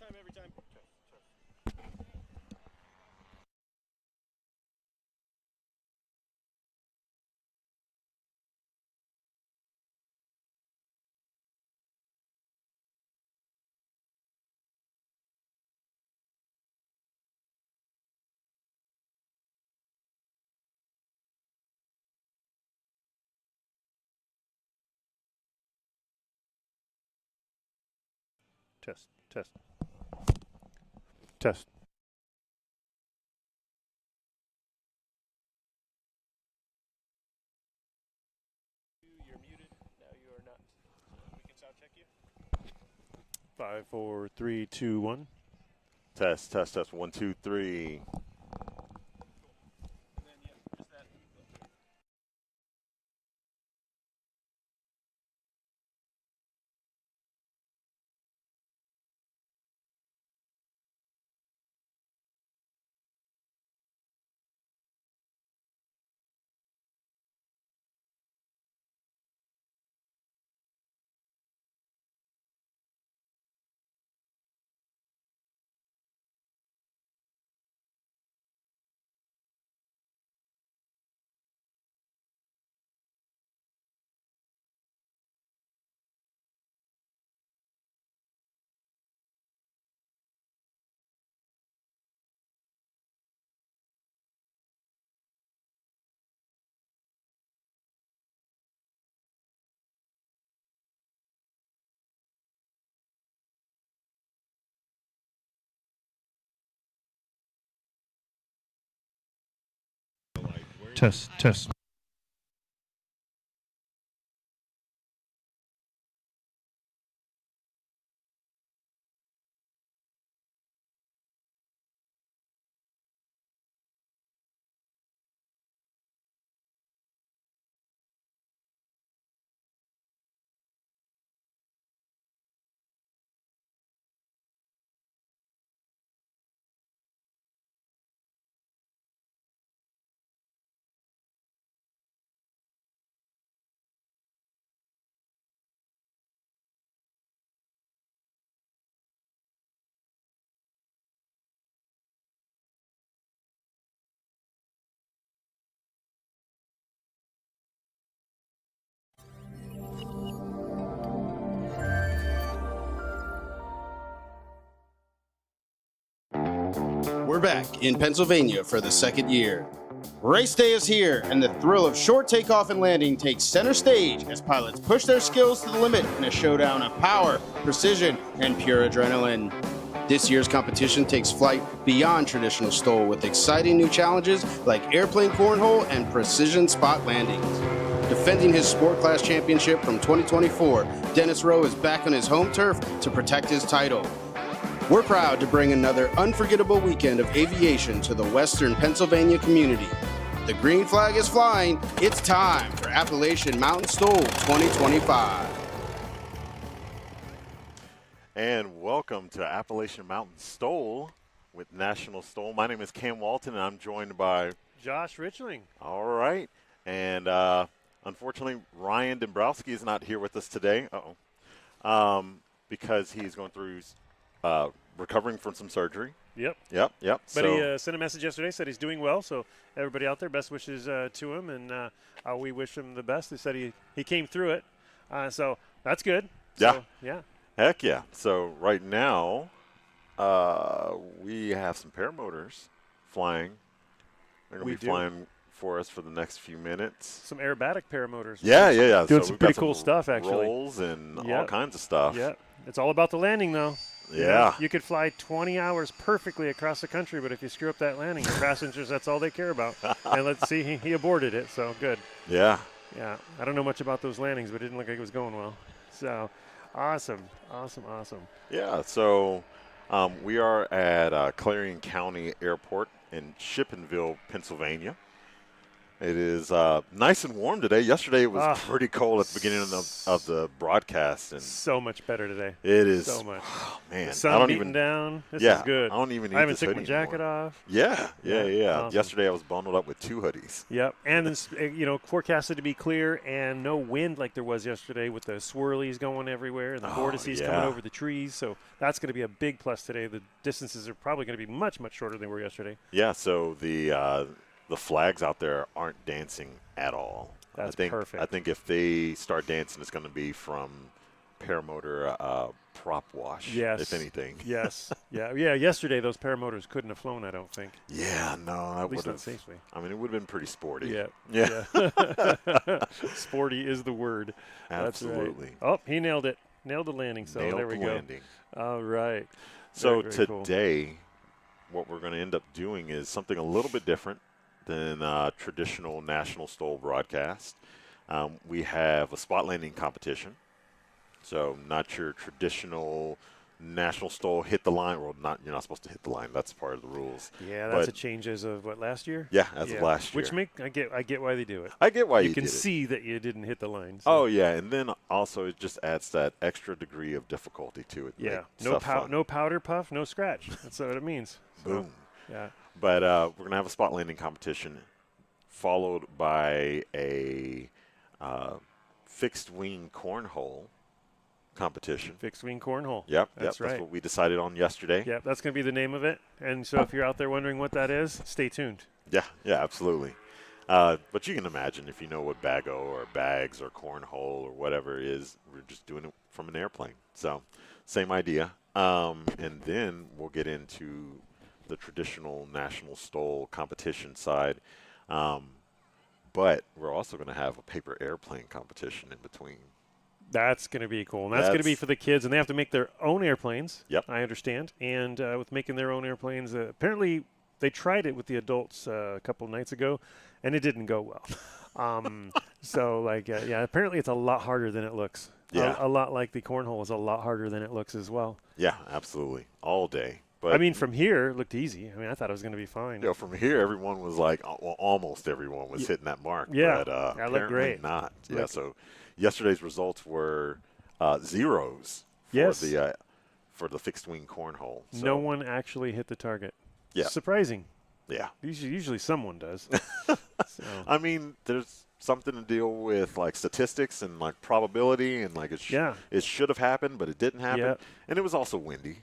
time, every time. Test, test, test. You're muted. No, you are not. We can sound check you. 5, 4, 3, 2, 1. Test, test, test. 1, 2, 3. And then, yeah, just that. Test, test. We're back in Pennsylvania for the second year. Race day is here, and the thrill of short takeoff and landing takes center stage as pilots push their skills to the limit in a showdown of power, precision, and pure adrenaline. This year's competition takes flight beyond traditional STOL with exciting new challenges like Airplane Cornhole and precision spot landings. Defending his Sport Class Championship from 2024, Dennis Rowe is back on his home turf to protect his title. We're proud to bring another unforgettable weekend of aviation to the Western Pennsylvania community. The green flag is flying. It's time for Appalachian Mountain STOL 2025. And welcome to Appalachian Mountain STOL with National STOL. My name is Cam Walton, and I'm joined by Josh Richling. All right. And unfortunately, Ryan Dombrowski is not here with us today. Because he's going through recovering from some surgery. Yep. But But he sent a message yesterday, said he's doing well. So everybody out there, best wishes to him, and we wish him the best. They said he came through it, so that's good. Yeah. So, yeah. Heck yeah. So right now, we have some paramotors flying. They're going to be flying for us for the next few minutes. Some aerobatic paramotors. Yeah. Doing so some pretty cool stuff, actually. Rolls and all kinds of stuff. Yeah. It's all about the landing, though. Yeah. You could fly 20 hours perfectly across the country, but if you screw up that landing, your passengers, that's all they care about. And let's see, he aborted it, so good. Yeah. Yeah. I don't know much about those landings, but it didn't look like it was going well. So, awesome. Yeah, so we are at Clarion County Airport in Shippensville, Pennsylvania. It is nice and warm today. Yesterday it was pretty cold at the beginning of the broadcast, and so much better today. it is so much. Oh, man, The sun I don't beating even down. This is good. I don't even need I haven't this taken my hoodie jacket anymore. off. Yeah. Awesome. Yesterday I was bundled up with 2 hoodies. Yep, and then forecasted to be clear and no wind like there was yesterday with the swirlies going everywhere and the vortices coming over the trees. So that's going to be a big plus today. The distances are probably going to be much shorter than they were yesterday. Yeah. So the flags out there aren't dancing at all. That's perfect. I think if they start dancing, it's going to be from paramotor prop wash, if anything. Yes. Yeah. Yesterday, those paramotors couldn't have flown, I don't think. Yeah, no. At least not safely. I mean, it would have been pretty sporty. Yeah. Sporty is the word. Absolutely. That's right. Oh, he nailed it. Nailed the landing. So there we go. Landing. All right. So very cool. Today, what we're going to end up doing is something a little bit different than traditional National STOL broadcast. We have a spot landing competition. So not your traditional National STOL hit the line. Well, you're not supposed to hit the line. That's part of the rules. Yeah, that's a change as of last year? Yeah, as of last year. Which I get why they do it. I get why you can did it. see that you didn't hit the line. So. Oh yeah, and then also it just adds that extra degree of difficulty to it. Yeah, no powder puff, no scratch. That's what it means. So, boom. Yeah. But we're gonna have a spot landing competition, followed by a fixed wing cornhole competition. Fixed wing cornhole. Yep, that's right. That's what we decided on yesterday. Yep, that's going to be the name of it. And so if you're out there wondering what that is, stay tuned. Yeah, absolutely. But you can imagine if you know what bago or bags or cornhole or whatever it is, we're just doing it from an airplane. So same idea. And then we'll get into the traditional National STOL competition side. But we're also going to have a paper airplane competition in between. That's going to be cool. And that's going to be for the kids, and they have to make their own airplanes. Yep. I understand. And with making their own airplanes, apparently they tried it with the adults a couple nights ago, and it didn't go well. So, apparently it's a lot harder than it looks. Yeah. A lot like the cornhole is a lot harder than it looks as well. Yeah, absolutely. All day. But I mean, from here, it looked easy. I mean, I thought it was going to be fine. Yeah, from here, everyone was like, well, almost everyone was hitting that mark. Yeah, but that looked great. Not. Yeah, so yesterday's results were zeros for the fixed wing cornhole. So. No one actually hit the target. Yeah. Surprising. Yeah. Usually someone does. So. I mean, there's something to deal with like statistics and like probability and like it should have happened, but it didn't happen. Yep. And it was also windy.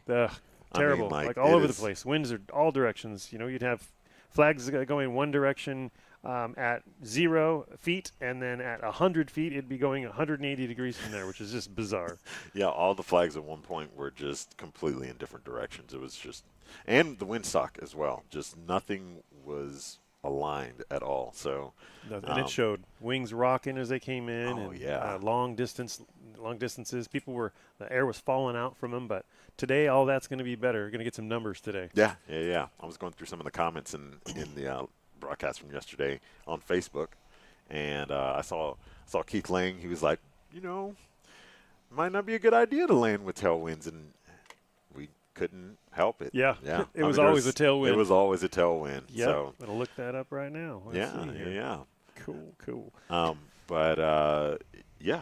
Terrible. I mean, like all over the place. Winds are all directions. You know, you'd have flags going one direction at 0 feet, and then at 100 feet, it'd be going 180 degrees from there, which is just bizarre. Yeah, all the flags at one point were just completely in different directions. It was just, and the windsock as well. Just nothing was aligned at all. So, and it showed wings rocking as they came in. Oh, and, yeah. Long distances. The air was falling out from them. But today, all that's going to be better. We're going to get some numbers today. Yeah. I was going through some of the comments in the broadcast from yesterday on Facebook, and I saw Keith Lang. He was like, might not be a good idea to land with tailwinds, and we couldn't help it. Yeah. It was always a tailwind. It was always a tailwind. Yeah. So. I'm gonna look that up right now. Let's see here. Yeah. Cool.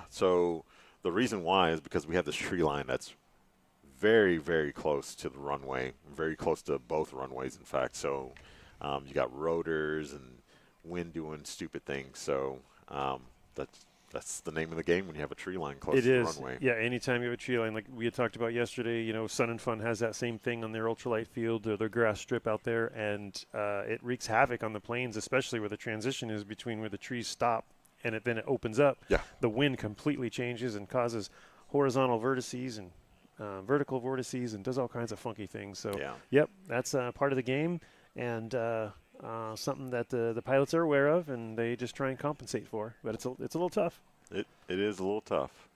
So the reason why is because we have this tree line that's very, very close to the runway, very close to both runways, in fact. So you got rotors and wind doing stupid things. So that's the name of the game when you have a tree line close to the runway. Yeah, anytime you have a tree line, like we had talked about yesterday, Sun and Fun has that same thing on their ultralight field or their grass strip out there, and it wreaks havoc on the planes, especially where the transition is between where the trees stop and then it opens up. Yeah. The wind completely changes and causes horizontal vortices and vertical vortices and does all kinds of funky things. So, Yep, that's part of the game and something that the pilots are aware of, and they just try and compensate for. But it's a little tough. It is a little tough.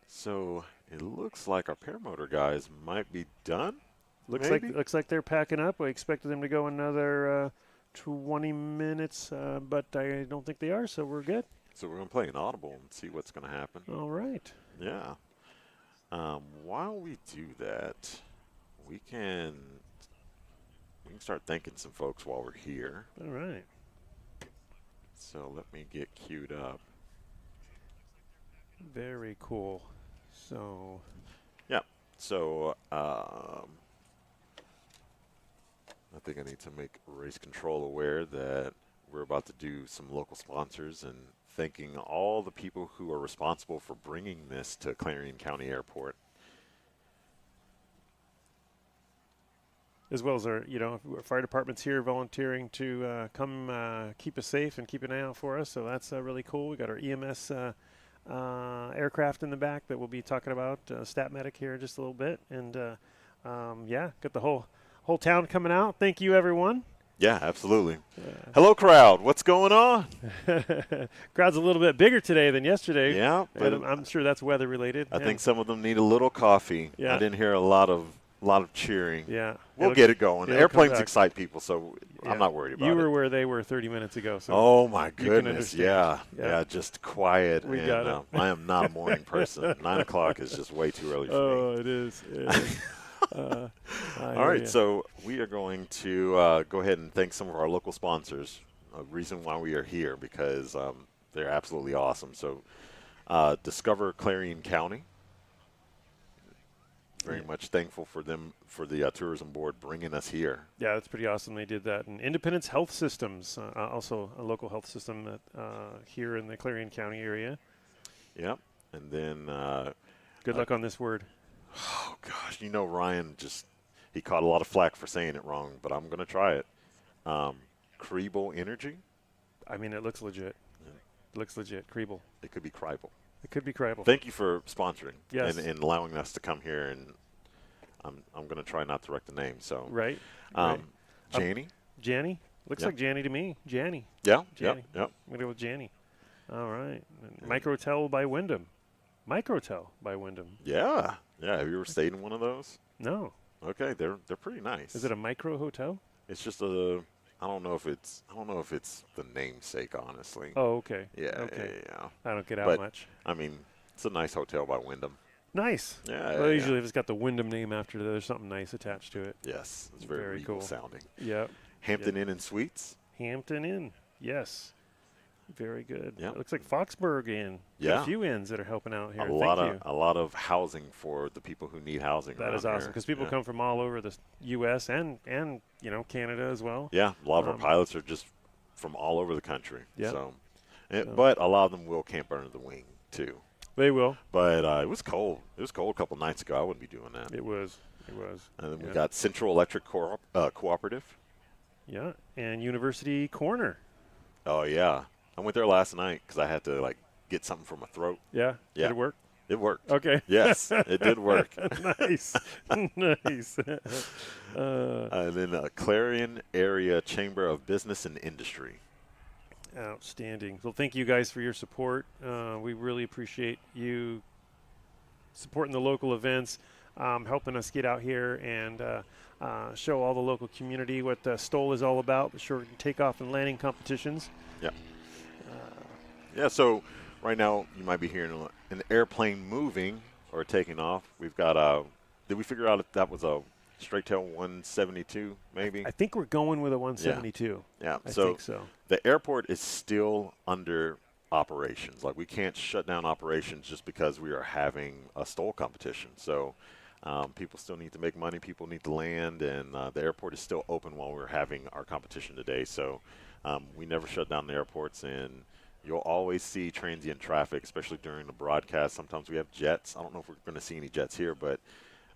So it looks like our paramotor guys might be done. Looks like they're packing up. We expected them to go another 20 minutes, but I don't think they are, so we're good. So we're going to play an audible and see what's going to happen. All right. Yeah. While we do that, we can start thanking some folks while we're here. All right. So let me get queued up. Very cool. So. Yeah. So I think I need to make Race Control aware that we're about to do some local sponsors and thanking all the people who are responsible for bringing this to Clarion County Airport. As well as our, our fire department's here volunteering to come keep us safe and keep an eye out for us. So that's really cool. We got our EMS aircraft in the back that we'll be talking about. Stat medic here in just a little bit, and yeah, got the whole town coming out. Thank you, everyone. Yeah, absolutely. Hello, crowd. What's going on? Crowd's a little bit bigger today than yesterday. Yeah, but I'm sure that's weather related. I think some of them need a little coffee. Yeah. I didn't hear a lot of cheering. Yeah, we'll get it going. Airplanes excite people, so I'm not worried about it. You were where they were 30 minutes ago. So oh my goodness, yeah, just quiet. We got it. I am not a morning person. 9 o'clock is just way too early for me. Oh, it is. All right, so we are going to go ahead and thank some of our local sponsors. A reason why we are here, because they're absolutely awesome. So Discover Clarion County. Very much thankful for them, for the tourism board bringing us here. Yeah, that's pretty awesome. They did that. And Independence Health Systems, also a local health system that, here in the Clarion County area. Yep. And then good luck on this word. Oh, gosh. Ryan he caught a lot of flack for saying it wrong, but I'm going to try it. Kriebel Energy. I mean, it looks legit. Yeah. It looks legit. Kriebel. It could be Kriebel. It could be Kriebel. Thank you for sponsoring. Yes. And allowing us to come here, and I'm going to try not to wreck the name. So right. Janie. Janie. Looks like Janie to me. Janie. Yeah. Janie. Yep. I'm going to go with Janie. All right. Microtel by Wyndham. Microtel by Wyndham. Yeah. Yeah. Have you ever stayed in one of those? No. Okay. They're pretty nice. Is it a micro hotel? It's just I don't know if it's the namesake, honestly. Oh, okay. Yeah. Okay. Yeah. I don't get out much. I mean, it's a nice hotel by Wyndham. Nice. Yeah. Well, usually if it's got the Wyndham name after it, there's something nice attached to it. Yes. It's very regal cool sounding. Yep. Hampton Inn and Suites. Hampton Inn. Yes. Very good. Yeah. It looks like Foxburg Inn. Yeah. A few inns that are helping out here. A lot of housing for the people who need housing. That is awesome, because people come from all over the U.S. and Canada as well. Yeah, a lot of our pilots are just from all over the country. Yeah. So, but a lot of them will camp under the wing too. They will. But it was cold. It was cold a couple nights ago. I wouldn't be doing that. It was. And then we got Central Electric Cooperative. Yeah, and University Corner. Oh yeah. I went there last night because I had to get something for my throat. Yeah. Yeah. Did it work? It worked. Okay. Yes, it did work. Nice. Nice. And then Clarion Area Chamber of Business and Industry. Outstanding. Well, thank you guys for your support. We really appreciate you supporting the local events, helping us get out here and show all the local community what STOL is all about, the short takeoff and landing competitions. Yeah. Yeah, so right now you might be hearing an airplane moving or taking off. We've got did we figure out if that was a straight tail 172 maybe? I think we're going with a 172. Yeah. I think so. The airport is still under operations. We can't shut down operations just because we are having a STOL competition. So people still need to make money. People need to land, and the airport is still open while we're having our competition today. So we never shut down the airports, and you'll always see transient traffic, especially during the broadcast. Sometimes we have jets. I don't know if we're going to see any jets here, but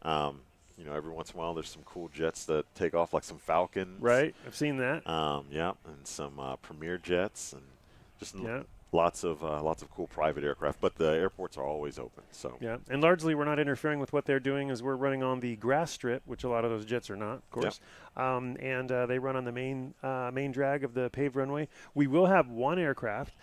every once in a while there's some cool jets that take off, like some Falcons. Right, I've seen that. Yeah, and some Premier jets, and just lots of cool private aircraft. But the airports are always open. So yeah, and largely we're not interfering with what they're doing, as we're running on the grass strip, which a lot of those jets are not, of course. And they run on the main drag of the paved runway. We will have one aircraft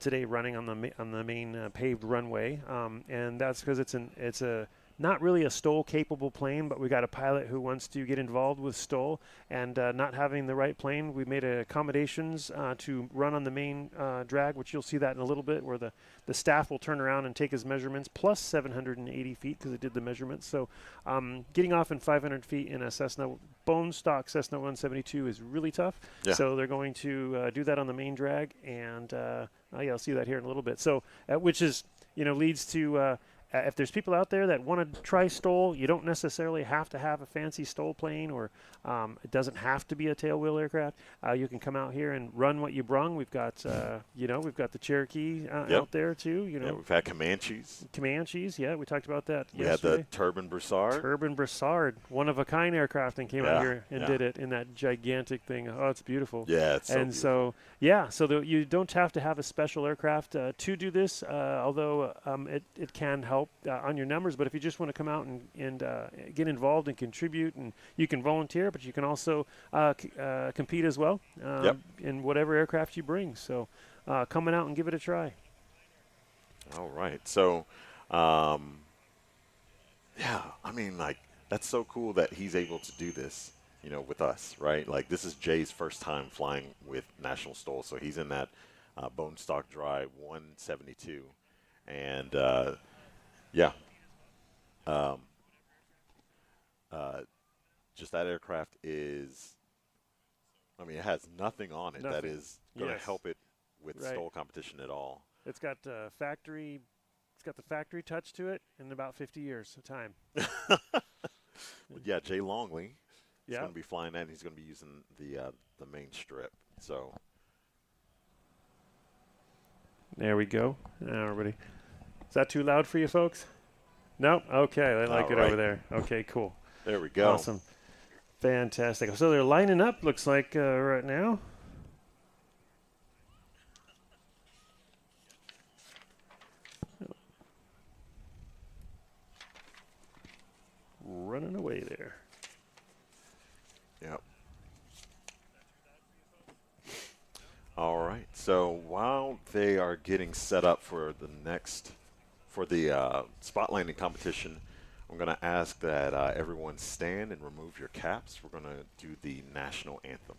today running on the main paved runway, and that's because it's a not really a STOL capable plane, but we got a pilot who wants to get involved with STOL, and not having the right plane, we made accommodations to run on the main drag, which you'll see that in a little bit, where the staff will turn around and take his measurements, plus 780 feet because it did the measurements. So getting off in 500 feet in a Cessna, bone stock Cessna 172 is really tough. Yeah. So they're going to do that on the main drag, and yeah, I'll see that here in a little bit. So which is, leads to if there's people out there that want to try STOL, you don't necessarily have to have a fancy STOL plane, or it doesn't have to be a tailwheel aircraft. You can come out here and run what you brung. We've got, we've got the Cherokee out there too. Yeah, we've had Comanches. Comanches, yeah, we talked about that yesterday. We had the Turbine Broussard. Turbine Broussard, one-of-a-kind aircraft, and came out here and did it in that gigantic thing. Oh, it's beautiful. Yeah, it's so beautiful. So you don't have to have a special aircraft to do this, although it can help on your numbers. But if you just want to come out and get involved and contribute, and you can volunteer, but you can also compete as well in whatever aircraft you bring. So coming out and give it a try. All right. So, yeah, I mean, like, that's so cool that he's able to do this, with us, right? Like, this is Jay's first time flying with National STOL, so he's in that bone stock dry 172. And, just that aircraft is, I mean, it has nothing on it that is going to help it with STOL competition at all. It's got factory. It's got the factory touch to it in about 50 years of time. Yeah, Jay Longley is going to be flying that, and he's going to be using the main strip. So there we go. Everybody, is that too loud for you folks? No? Okay, I like it over there. Okay, cool. There we go. Awesome. Fantastic. So they're lining up, looks like, right now. Running away there. Yep. All right. So while they are getting set up for the spot landing competition, I'm going to ask that everyone stand and remove your caps. We're going to do the national anthem.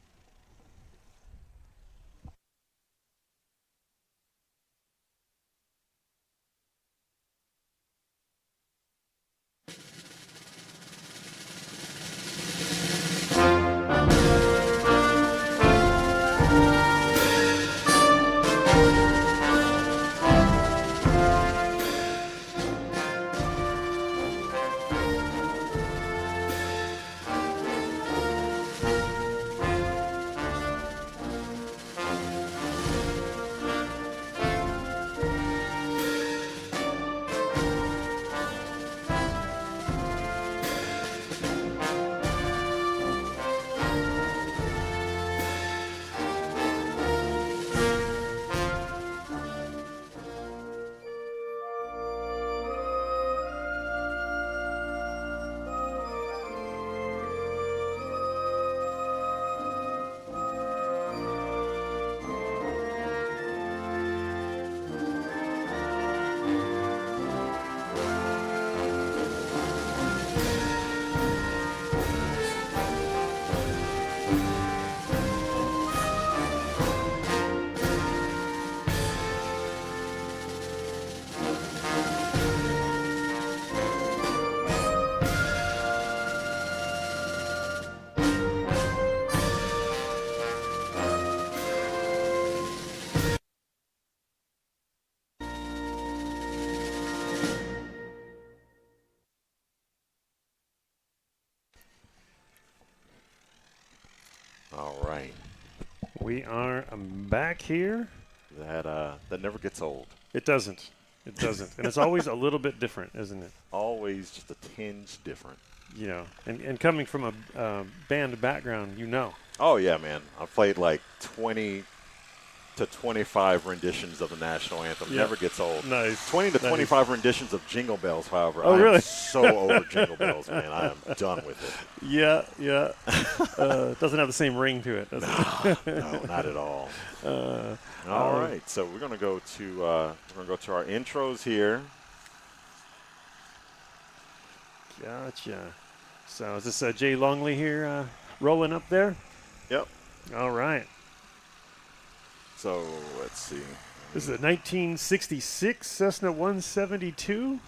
All right. We are back here. That never gets old. It doesn't. It doesn't. And it's always a little bit different, isn't it? Always just a tinge different. And coming from a band background, Oh, yeah, man. I've played like 20 to 25 renditions of the national anthem. Never gets old. Nice. 20 to 25 renditions of Jingle Bells, however. Oh, really? I'm so over Jingle Bells, man. I am done with it. Yeah. It doesn't have the same ring to it, does it? No, not at all. All right. So we're gonna go to our intros here. Gotcha. So is this Jay Longley here rolling up there? Yep. All right. So let's see. This is a 1966 Cessna 172.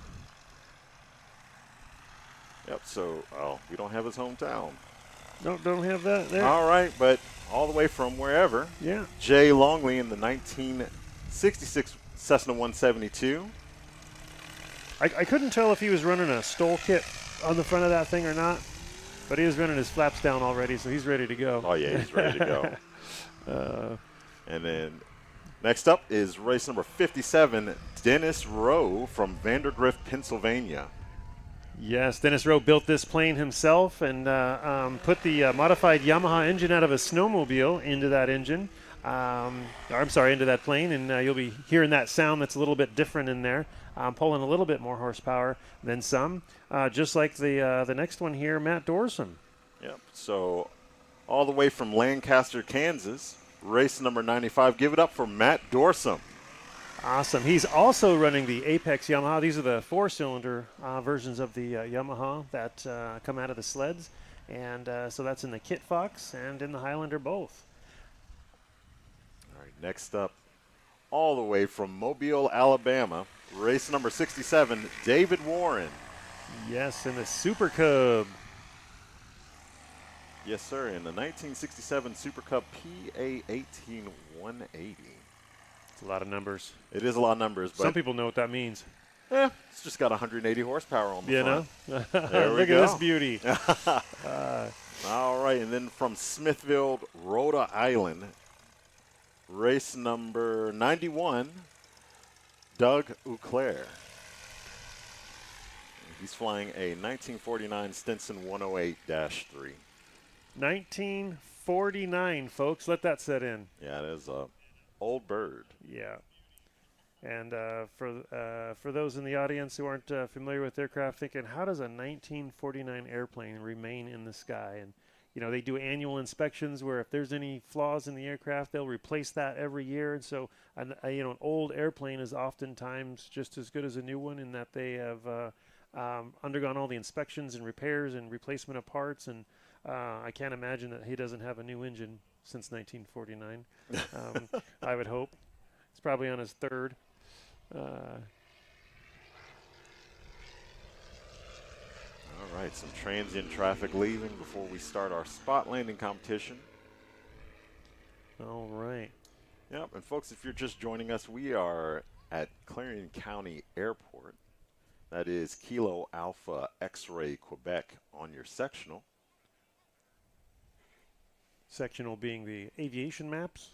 Yep. So we don't have his hometown. Don't have that there. All right, but all the way from wherever. Yeah. Jay Longley in the 1966 Cessna 172. I couldn't tell if he was running a STOL kit on the front of that thing or not, but he was running his flaps down already, so he's ready to go. Oh, yeah, he's ready to go. And then next up is race number 57, Dennis Rowe from Vandergrift, Pennsylvania. Yes, Dennis Rowe built this plane himself and put the modified Yamaha engine out of a snowmobile into that engine. Into that plane, and you'll be hearing that sound that's a little bit different in there, pulling a little bit more horsepower than some, just like the next one here, Matt Dorsum. Yep, so all the way from Lancaster, Kansas, race number 95. Give it up for Matt Dorsum. Awesome. He's also running the Apex Yamaha. These are the 4-cylinder versions of the Yamaha that come out of the sleds, and so that's in the Kit Fox and in the Highlander both. All right, next up, all the way from Mobile, Alabama, race number 67, David Warren. Yes, in the Super Cub. Yes, sir, in the 1967 Super Cub PA18180. It's a lot of numbers. It is a lot of numbers, but some people know what that means. It's just got 180 horsepower on the front. There we go. Look at this beauty. All right, and then from Smithfield, Rhode Island, race number 91, Doug Auclair. He's flying a 1949 Stinson 108-3. 1949, folks. Let that set in. Yeah, it is a old bird. Yeah. And for those in the audience who aren't familiar with aircraft, thinking, how does a 1949 airplane remain in the sky? And they do annual inspections where if there's any flaws in the aircraft, they'll replace that every year. And so, an old airplane is oftentimes just as good as a new one in that they have undergone all the inspections and repairs and replacement of parts. And I can't imagine that he doesn't have a new engine since 1949. I would hope. It's probably on his third. All right, some transient traffic leaving before we start our spot landing competition. All right. Yep, and folks, if you're just joining us, we are at Clarion County Airport. That is Kilo Alpha X-Ray Quebec on your sectional. Sectional being the aviation maps?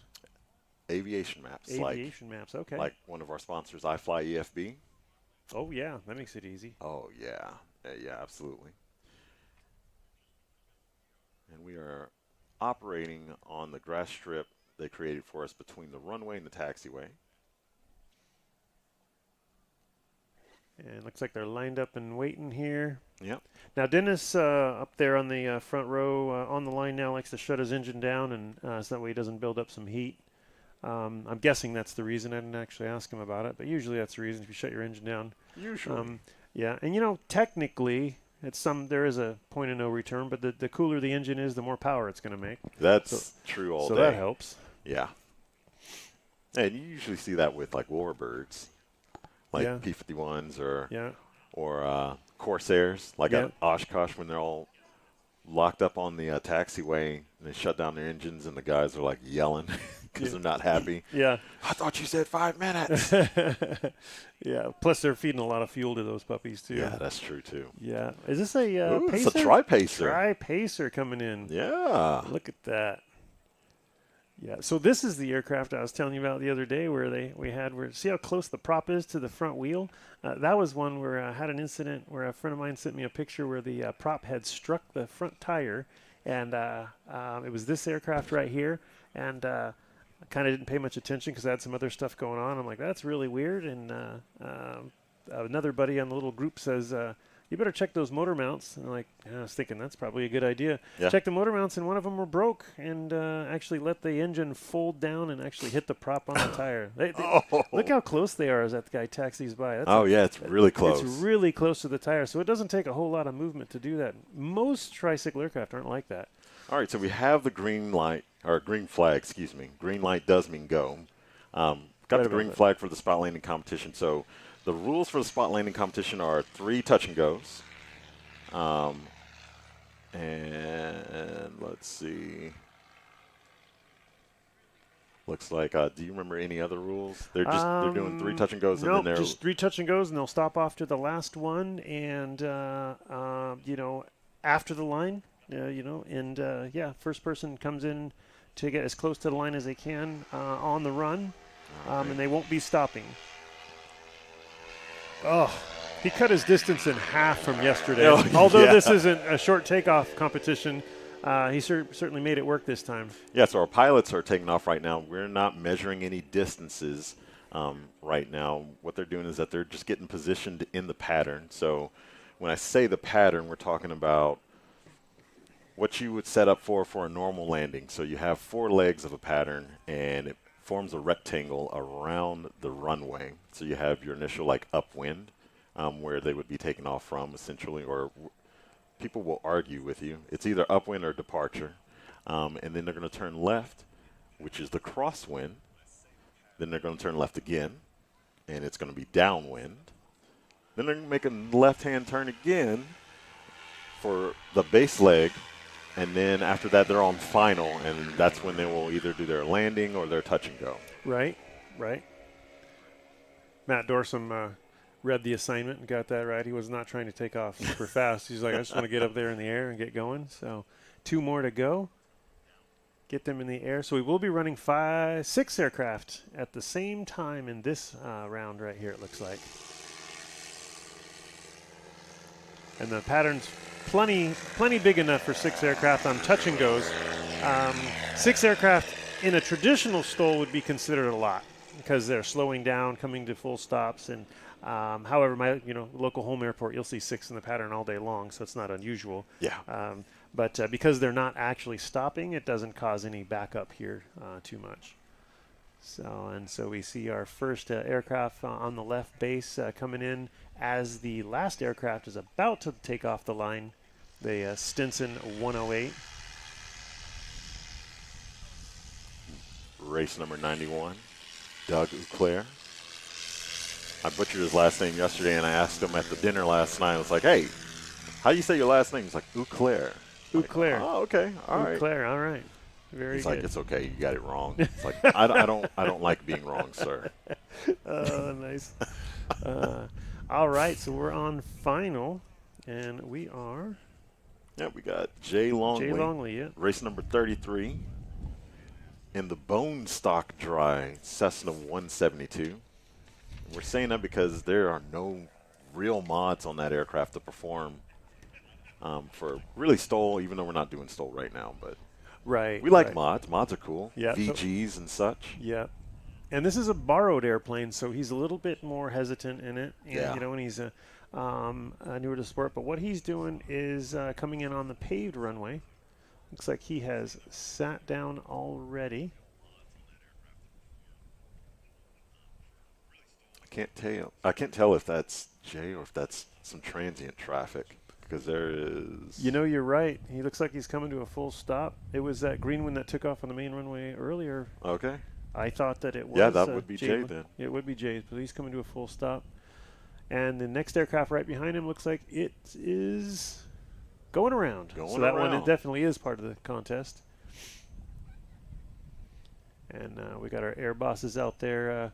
Aviation maps. Aviation maps, okay. Like one of our sponsors, iFlyEFB. Oh, yeah, that makes it easy. Oh, yeah. Yeah, absolutely. And we are operating on the grass strip they created for us between the runway and the taxiway. And it looks like they're lined up and waiting here. Yep. Now, Dennis up there on the front row on the line now likes to shut his engine down, and so that way he doesn't build up some heat. I'm guessing that's the reason. I didn't actually ask him about it, but usually that's the reason if you shut your engine down. Usually. Yeah, and technically there is a point of no return, but the cooler the engine is, the more power it's going to make. That's true all day. So that helps. Yeah. And you usually see that with like warbirds, like P-51s or Corsairs, like at Oshkosh when they're all locked up on the taxiway and they shut down their engines and the guys are like yelling because they're not happy. Yeah. I thought you said 5 minutes. Yeah. Plus they're feeding a lot of fuel to those puppies too. Yeah, that's true too. Yeah. Is this a Pacer? It's a Tri-Pacer. Tri-Pacer coming in. Yeah. Look at that. Yeah, so this is the aircraft I was telling you about the other day where see how close the prop is to the front wheel? That was one where I had an incident where a friend of mine sent me a picture where the prop had struck the front tire, and it was this aircraft right here, and I kind of didn't pay much attention because I had some other stuff going on. I'm like, that's really weird, and another buddy on the little group says, you better check those motor mounts. And I was thinking that's probably a good idea. Yeah. Check the motor mounts, and one of them were broke, and actually let the engine fold down and actually hit the prop on the tire. Look how close they are as that guy taxis by. It's really close. It's really close to the tire, so it doesn't take a whole lot of movement to do that. Most tricycle aircraft aren't like that. All right, so we have the green light, or green flag, excuse me. Green light does mean go. Got the green flag for the spot landing competition. So the rules for the spot landing competition are 3 touch and goes. And let's see. Looks like, do you remember any other rules? They're doing 3 touch and goes. No, and then just 3 touch and goes, and they'll stop off to the last one, and after the line, first person comes in to get as close to the line as they can on the run, and they won't be stopping. Oh, he cut his distance in half from yesterday. Although this isn't a short takeoff competition, he certainly made it work this time. Yeah, so our pilots are taking off right now. We're not measuring any distances right now. What they're doing is that they're just getting positioned in the pattern. So when I say the pattern, we're talking about what you would set up for a normal landing. So you have 4 legs of a pattern, and it forms a rectangle around the runway. So you have your initial upwind, where they would be taking off from essentially, or people will argue with you. It's either upwind or departure. And then they're going to turn left, which is the crosswind. Then they're going to turn left again, and it's going to be downwind. Then they're going to make a left-hand turn again for the base leg. And then after that, they're on final, and that's when they will either do their landing or their touch and go. Right. Matt Dorsum read the assignment and got that right. He was not trying to take off super fast. He's like, I just want to get up there in the air and get going. So 2 more to go. Get them in the air. So we will be running 6 aircraft at the same time in this round right here, it looks like. And the pattern's plenty big enough for 6 aircraft on touch and goes. 6 aircraft in a traditional STOL would be considered a lot because they're slowing down, coming to full stops. And however, my local home airport, you'll see 6 in the pattern all day long, so it's not unusual. Yeah. But because they're not actually stopping, it doesn't cause any backup here too much. So we see our first aircraft on the left base coming in as the last aircraft is about to take off the line, the Stinson 108. Race number 91, Doug Uclair. I butchered his last name yesterday, and I asked him at the dinner last night. I was like, hey, how do you say your last name? He's like, Uclair. Uclair. Oh, okay. All right. Uclair, all right. Very He's good. like, it's okay. You got it wrong. It's like, I don't like being wrong, sir. Oh, nice. All right, so we're on final, and we are. Yeah, we got Jay Longley. Jay Longley, yeah. Race number 33 in the bone stock dry Cessna 172. We're saying that because there are no real mods on that aircraft to perform for really STOL, even though we're not doing STOL right now. But right, we like mods. Mods are cool. Yeah, VGs and such. Yeah. And this is a borrowed airplane, so he's a little bit more hesitant in it. And, and he's newer to sport. But what he's doing is coming in on the paved runway. Looks like he has sat down already. I can't tell if that's Jay or if that's some transient traffic, because there is. You're right. He looks like he's coming to a full stop. It was that green one that took off on the main runway earlier. Okay. I thought that it was. Yeah, that would be Jay then. It would be Jay, but he's coming to a full stop. And the next aircraft right behind him looks like it is going around. So that one, it definitely is part of the contest. And we got our air bosses out there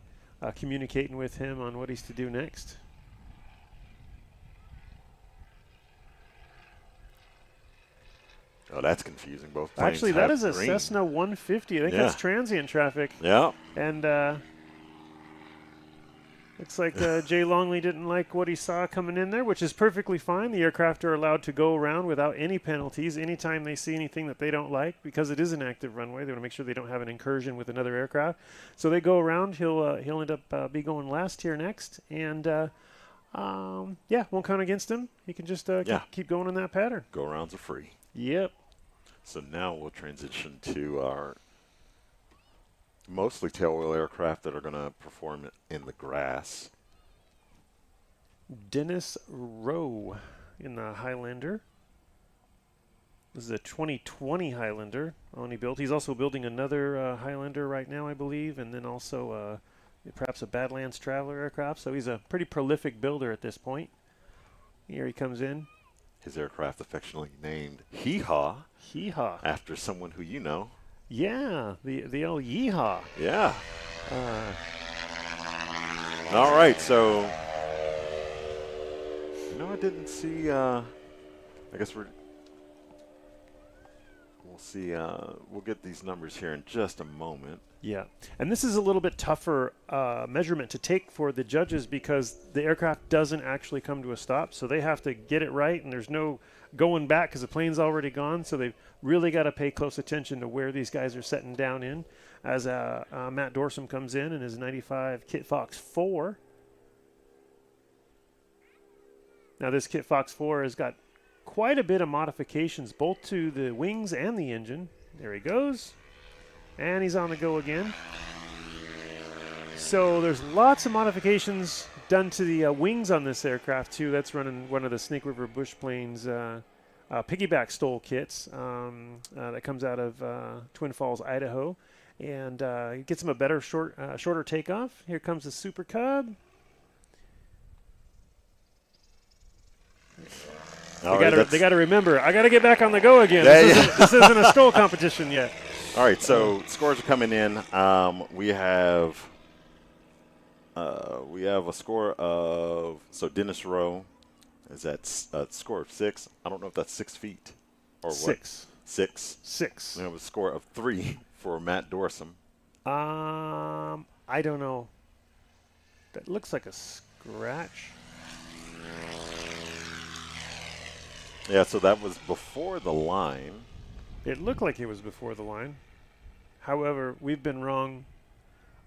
communicating with him on what he's to do next. Oh, that's confusing. Both planes Actually, that is a green. Cessna 150. I think that's transient traffic. Yeah. And looks like Jay Longley didn't like what he saw coming in there, which is perfectly fine. The aircraft are allowed to go around without any penalties anytime they see anything that they don't like, because it is an active runway. They want to make sure they don't have an incursion with another aircraft. So they go around. He'll end up be going last here next. And Yeah, won't count against him. He can just keep going in that pattern. Go-arounds are free. Yep. So now we'll transition to our mostly tailwheel aircraft that are going to perform in the grass. Dennis Rowe in the Highlander. This is a 2020 Highlander only built. He's also building another Highlander right now, I believe, and then also perhaps a Badlands Traveler aircraft. So he's a pretty prolific builder at this point. Here he comes in. His aircraft affectionately named Hee-Haw. Hee-Haw. After someone who you know. Yeah, the old Yeehaw. Yeah. All right, so I didn't see. I guess we'll see. We'll get these numbers here in just a moment. Yeah, and this is a little bit tougher measurement to take for the judges because the aircraft doesn't actually come to a stop, so they have to get it right, and there's no going back because the plane's already gone, so they've really got to pay close attention to where these guys are setting down in. As Matt Dorsum comes in his 95 Kit Fox 4. Now this Kit Fox 4 has got quite a bit of modifications, both to the wings and the engine. There he goes. And he's on the go again. So there's lots of modifications done to the wings on this aircraft, too. That's running one of the Snake River Bush Planes piggyback STOL kits that comes out of Twin Falls, Idaho. And it gets him a better, shorter takeoff. Here comes the Super Cub. They got to remember, I got to get back on the go again. This isn't a STOL competition yet. All right, so scores are coming in. We have a score of, so Dennis Rowe is at a score of 6. I don't know if that's 6 feet or what. 6. 6. 6. We have a score of 3 for Matt Dorsum. I don't know. That looks like a scratch. Yeah, so that was before the line. It looked like it was before the line. However, we've been wrong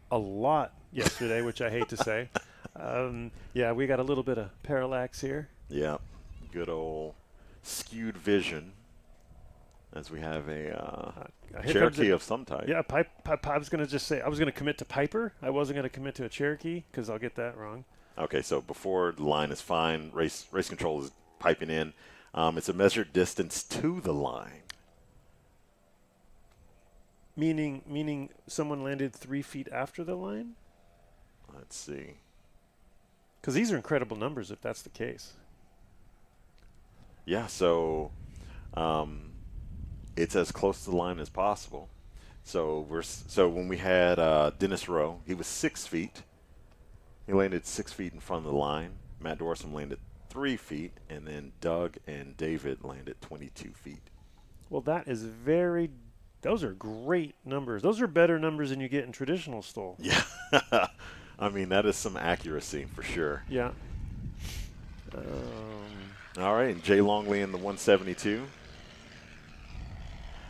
a lot yesterday, which I hate to say. Yeah, we got a little bit of parallax here. Yeah, good old skewed vision as we have a Cherokee of some type. Yeah, I was going to just say, I was going to commit to Piper. I wasn't going to commit to a Cherokee because I'll get that wrong. Okay, so before the line is fine, race control is piping in. It's a measured distance to the line. Meaning someone landed 3 feet after the line? Let's see. Because these are incredible numbers if that's the case. Yeah, so it's as close to the line as possible. So when we had Dennis Rowe, he was 6 feet. He landed 6 feet in front of the line. Matt Dorsum landed 3 feet, and then Doug and David landed 22 feet. Well, those are great numbers. Those are better numbers than you get in traditional STOL. Yeah. I mean, that is some accuracy for sure. Yeah. All right, and Jay Longley in the 172.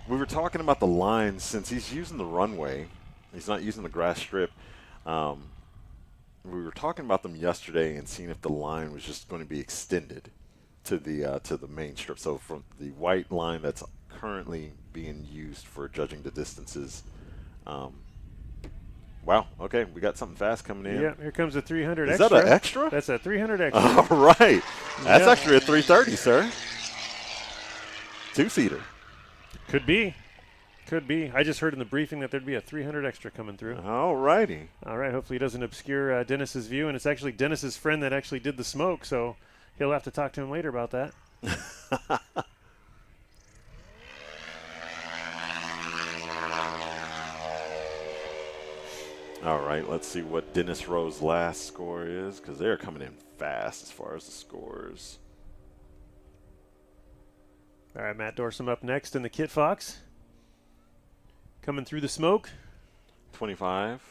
We were talking about the lines since he's using the runway. He's not using the grass strip. We were talking about them yesterday and seeing if the line was just going to be extended to the main strip. So from the white line that's currently being used for judging the distances. Wow. Okay, we got something fast coming in. Yeah, here comes a 300 extra. extra. Is that an extra? That's a 300 extra. All right. That's actually a 330, sir. 2-seater. Could be. I just heard in the briefing that there'd be a 300 extra coming through. All righty. All right. Hopefully he doesn't obscure Dennis's view, and it's actually Dennis's friend that actually did the smoke, so he'll have to talk to him later about that. All right, let's see what Dennis Rowe's last score is, because they're coming in fast as far as the scores. All right, Matt Dorsum up next in the Kit Fox. Coming through the smoke. 25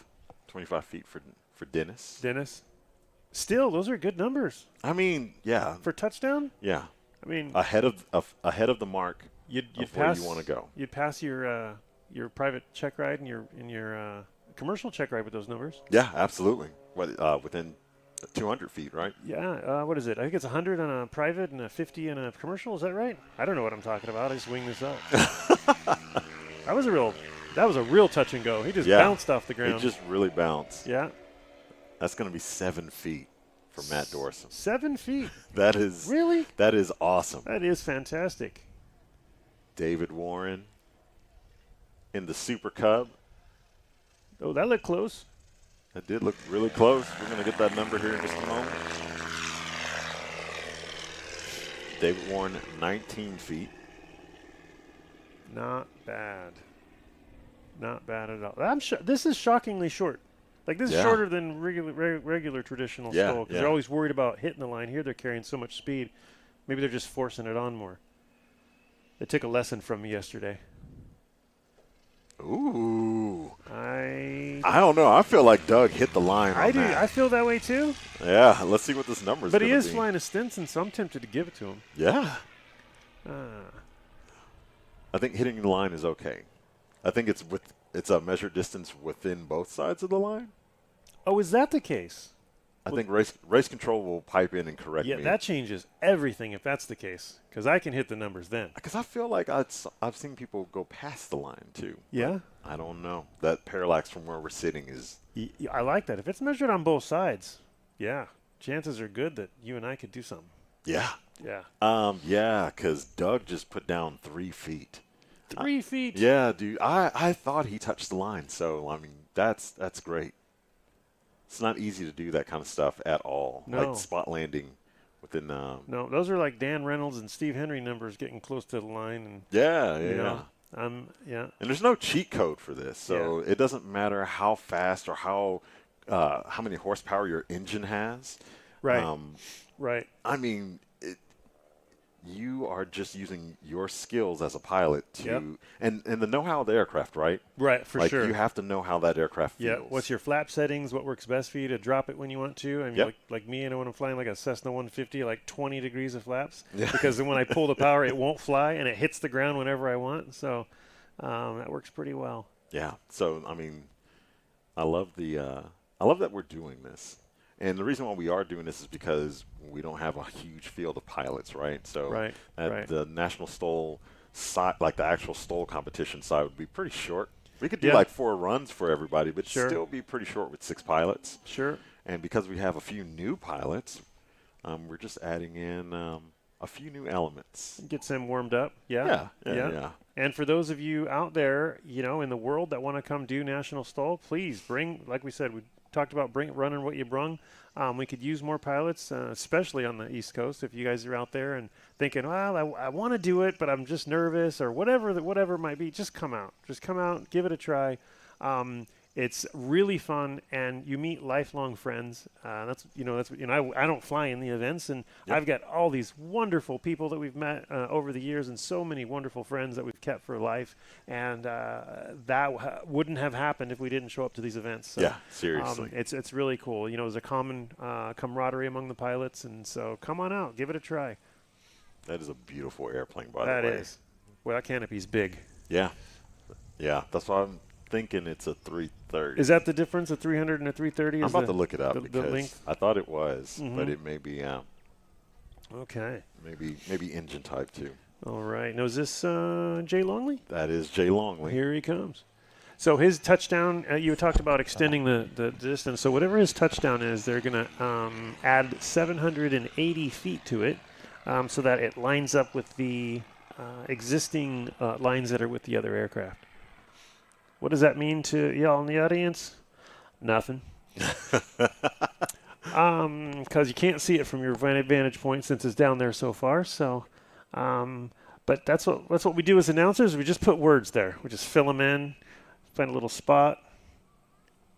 feet for Dennis. Still, those are good numbers. I mean, yeah. For touchdown? Yeah. I mean, ahead of the mark you'd where pass, you want to go. You'd pass your private check ride and your commercial check ride with those numbers. Yeah, absolutely. Within 200 feet, right? Yeah. What is it? I think it's 100 on a private and a 50 on a commercial. Is that right? I don't know what I'm talking about. I just wing this up. That was a real touch and go. He just bounced off the ground. He just really bounced. Yeah. That's going to be 7 feet for Matt Dorson. 7 feet. That is really. That is awesome. That is fantastic. David Warren in the Super Cub. Oh, that looked close. That did look really close. We're going to get that number here in just a moment. David Warren, 19 feet. Not bad. Not bad at all. This is shockingly short. Like, this is shorter than regular traditional STOL, because you're always worried about hitting the line. Here they're carrying so much speed. Maybe they're just forcing it on more. They took a lesson from me yesterday. Ooh. I don't know. I feel like Doug hit the line on that. I feel that way, too. Yeah, let's see what this number is. But he is flying a Stinson, so I'm tempted to give it to him. Yeah. I think hitting the line is okay. I think it's a measured distance within both sides of the line. Oh, is that the case? I think race control will pipe in and correct me. Yeah, that changes everything if that's the case, because I can hit the numbers then. Because I feel like I've seen people go past the line, too. Yeah? I don't know. That parallax from where we're sitting is... I like that. If it's measured on both sides, yeah, chances are good that you and I could do something. Yeah. Yeah. Yeah, because Doug just put down 3 feet. 3 feet? Yeah, dude. I thought he touched the line, so, I mean, that's great. It's not easy to do that kind of stuff at all. No. Like spot landing within... No, those are like Dan Reynolds and Steve Henry numbers getting close to the line. And Yeah. And there's no cheat code for this, so it doesn't matter how fast or how many horsepower your engine has. Right. Right. I mean, you are just using your skills as a pilot to and the know-how of the aircraft, right? Right, for sure. You have to know how that aircraft feels. Yeah, what's your flap settings, what works best for you to drop it when you want to. I mean, like me, when I'm flying like a Cessna 150, like 20 degrees of flaps, because then when I pull the power, it won't fly, and it hits the ground whenever I want. So that works pretty well. Yeah. So, I mean, I love that we're doing this. And the reason why we are doing this is because we don't have a huge field of pilots, right? So the National STOL side, like the actual STOL competition side, would be pretty short. We could do like 4 runs for everybody, but still be pretty short with 6 pilots. Sure. And because we have a few new pilots, we're just adding in a few new elements. Get them warmed up. Yeah. And for those of you out there, in the world that want to come do National STOL, please bring, like we said, we talked about running what you brung. We could use more pilots, especially on the East Coast. If you guys are out there and thinking, well, I want to do it, but I'm just nervous or whatever it might be, just come out. Just come out, give it a try. It's really fun, and you meet lifelong friends. I don't fly in the events, and I've got all these wonderful people that we've met over the years, and so many wonderful friends that we've kept for life. And that wouldn't have happened if we didn't show up to these events. So, seriously, it's really cool. There's a common camaraderie among the pilots, and so come on out, give it a try. That is a beautiful airplane, by the way. That is. Well, that canopy's big. Yeah. That's why I'm thinking it's a 330. Is that the difference, a 300 and a 330? I'm about to look it up the because length? I thought it was, but it may be okay. Maybe engine type too. All right. Now, is this Jay Longley? That is Jay Longley. Here he comes. So his touchdown, you talked about extending the distance. So whatever his touchdown is, they're going to add 780 feet to it so that it lines up with the existing lines that are with the other aircraft. What does that mean to y'all in the audience? Nothing. Because you can't see it from your vantage point since it's down there so far. So, but that's what we do as announcers. We just put words there. We just fill them in, find a little spot,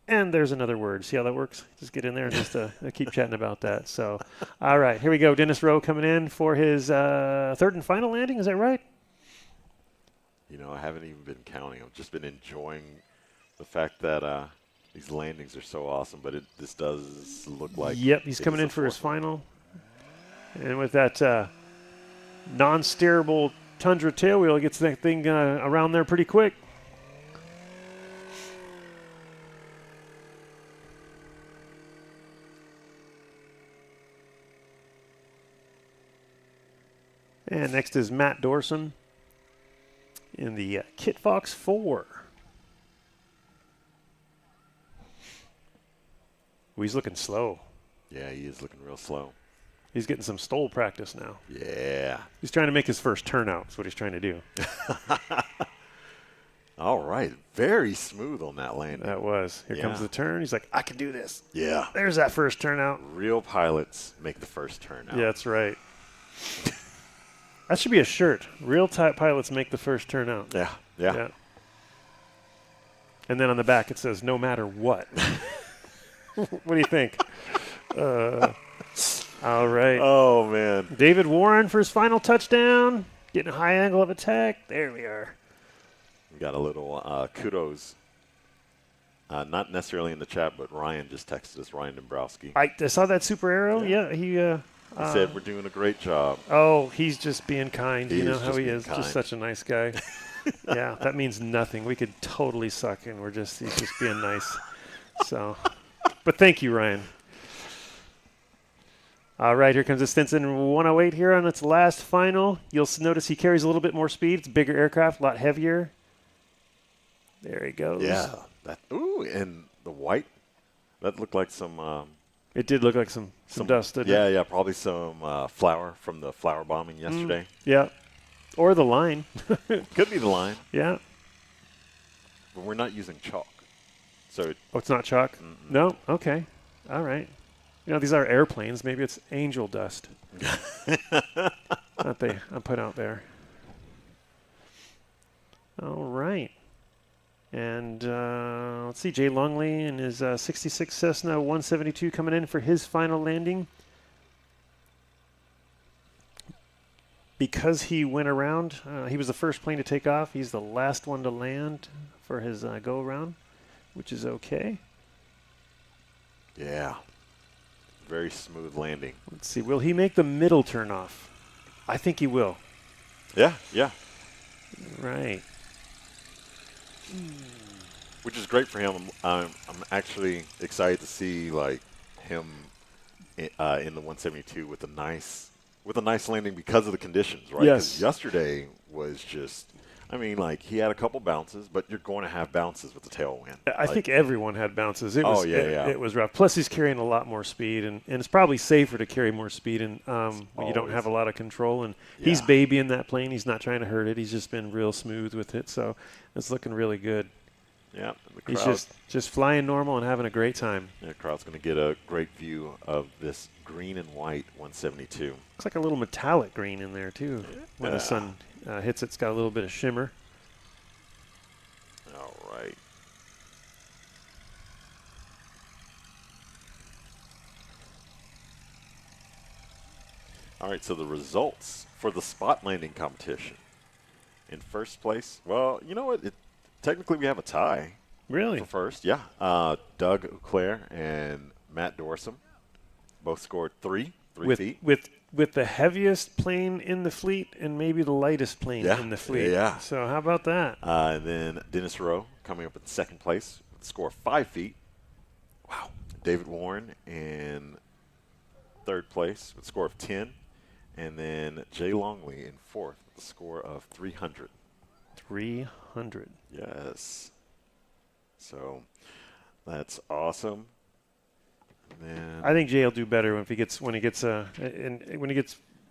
and there's another word. See how that works? Just get in there and just keep chatting about that. So, all right, here we go. Dennis Rowe coming in for his third and final landing. Is that right? I haven't even been counting. I've just been enjoying the fact that these landings are so awesome, but this does look like... Yep, he's coming in for his final. And with that non-steerable Tundra tailwheel, he gets that thing around there pretty quick. And next is Matt Dorson in the Kit Fox 4. Ooh, he's looking slow. Yeah, he is looking real slow. He's getting some STOL practice now. Yeah. He's trying to make his first turnout. That's what he's trying to do. All right. Very smooth on that landing. That was. Here comes the turn. He's like, I can do this. Yeah. There's that first turnout. Real pilots make the first turnout. Yeah, that's right. That should be a shirt. Real type pilots make the first turnout. Yeah. And then on the back it says, no matter what. What do you think? All right. Oh, man. David Warren for his final touchdown. Getting a high angle of attack. There we are. We got a little kudos. Not necessarily in the chat, but Ryan just texted us, Ryan Dombrowski. I saw that super arrow. Yeah, he said we're doing a great job. Oh, he's just being kind. You know how he is. Kind. Just such a nice guy. Yeah, that means nothing. We could totally suck, and he's just being nice. So, but thank you, Ryan. All right, here comes the Stinson 108 here on its last final. You'll notice he carries a little bit more speed. It's a bigger aircraft, a lot heavier. There he goes. Yeah. Ooh, and the white, that looked like some... it did look like some dust, didn't it? Yeah, probably some flour from the flour bombing yesterday. Yeah, or the line. Could be the line. Yeah. But we're not using chalk. So it's not chalk? No? Okay. All right. You know, these are airplanes. Maybe it's angel dust that they put out there. All right. And let's see, Jay Longley and his 66 Cessna 172 coming in for his final landing. Because he went around, he was the first plane to take off. He's the last one to land for his go-around, which is okay. Yeah. Very smooth landing. Let's see, will he make the middle turnoff? I think he will. Yeah. Right. Which is great for him. I'm actually excited to see like him in the 172 with a nice landing because of the conditions, right? Yes. 'Cause yesterday was just, I mean, like he had a couple bounces, but you're going to have bounces with the tailwind. I think everyone had bounces. It was, It was rough. Plus, he's carrying a lot more speed, and it's probably safer to carry more speed when you don't have a lot of control. And he's babying that plane. He's not trying to hurt it. He's just been real smooth with it, so it's looking really good. Yeah, he's just flying normal and having a great time. Yeah, the crowd's going to get a great view of this green and white 172. Looks like a little metallic green in there, too. When the sun hits it, it's got a little bit of shimmer. All right. All right, so the results for the spot landing competition. In first place, well, you know what? Technically, we have a tie. Really? For first, yeah. Doug Auclair and Matt Dorsum both scored three feet. With the heaviest plane in the fleet and maybe the lightest plane in the fleet. Yeah. So how about that? And then Dennis Rowe coming up in second place with a score of 5 feet. Wow. David Warren in third place with a score of 10. And then Jay Longley in fourth with a score of 300. 300. Yes. So that's awesome. And then I think Jay will do better when he gets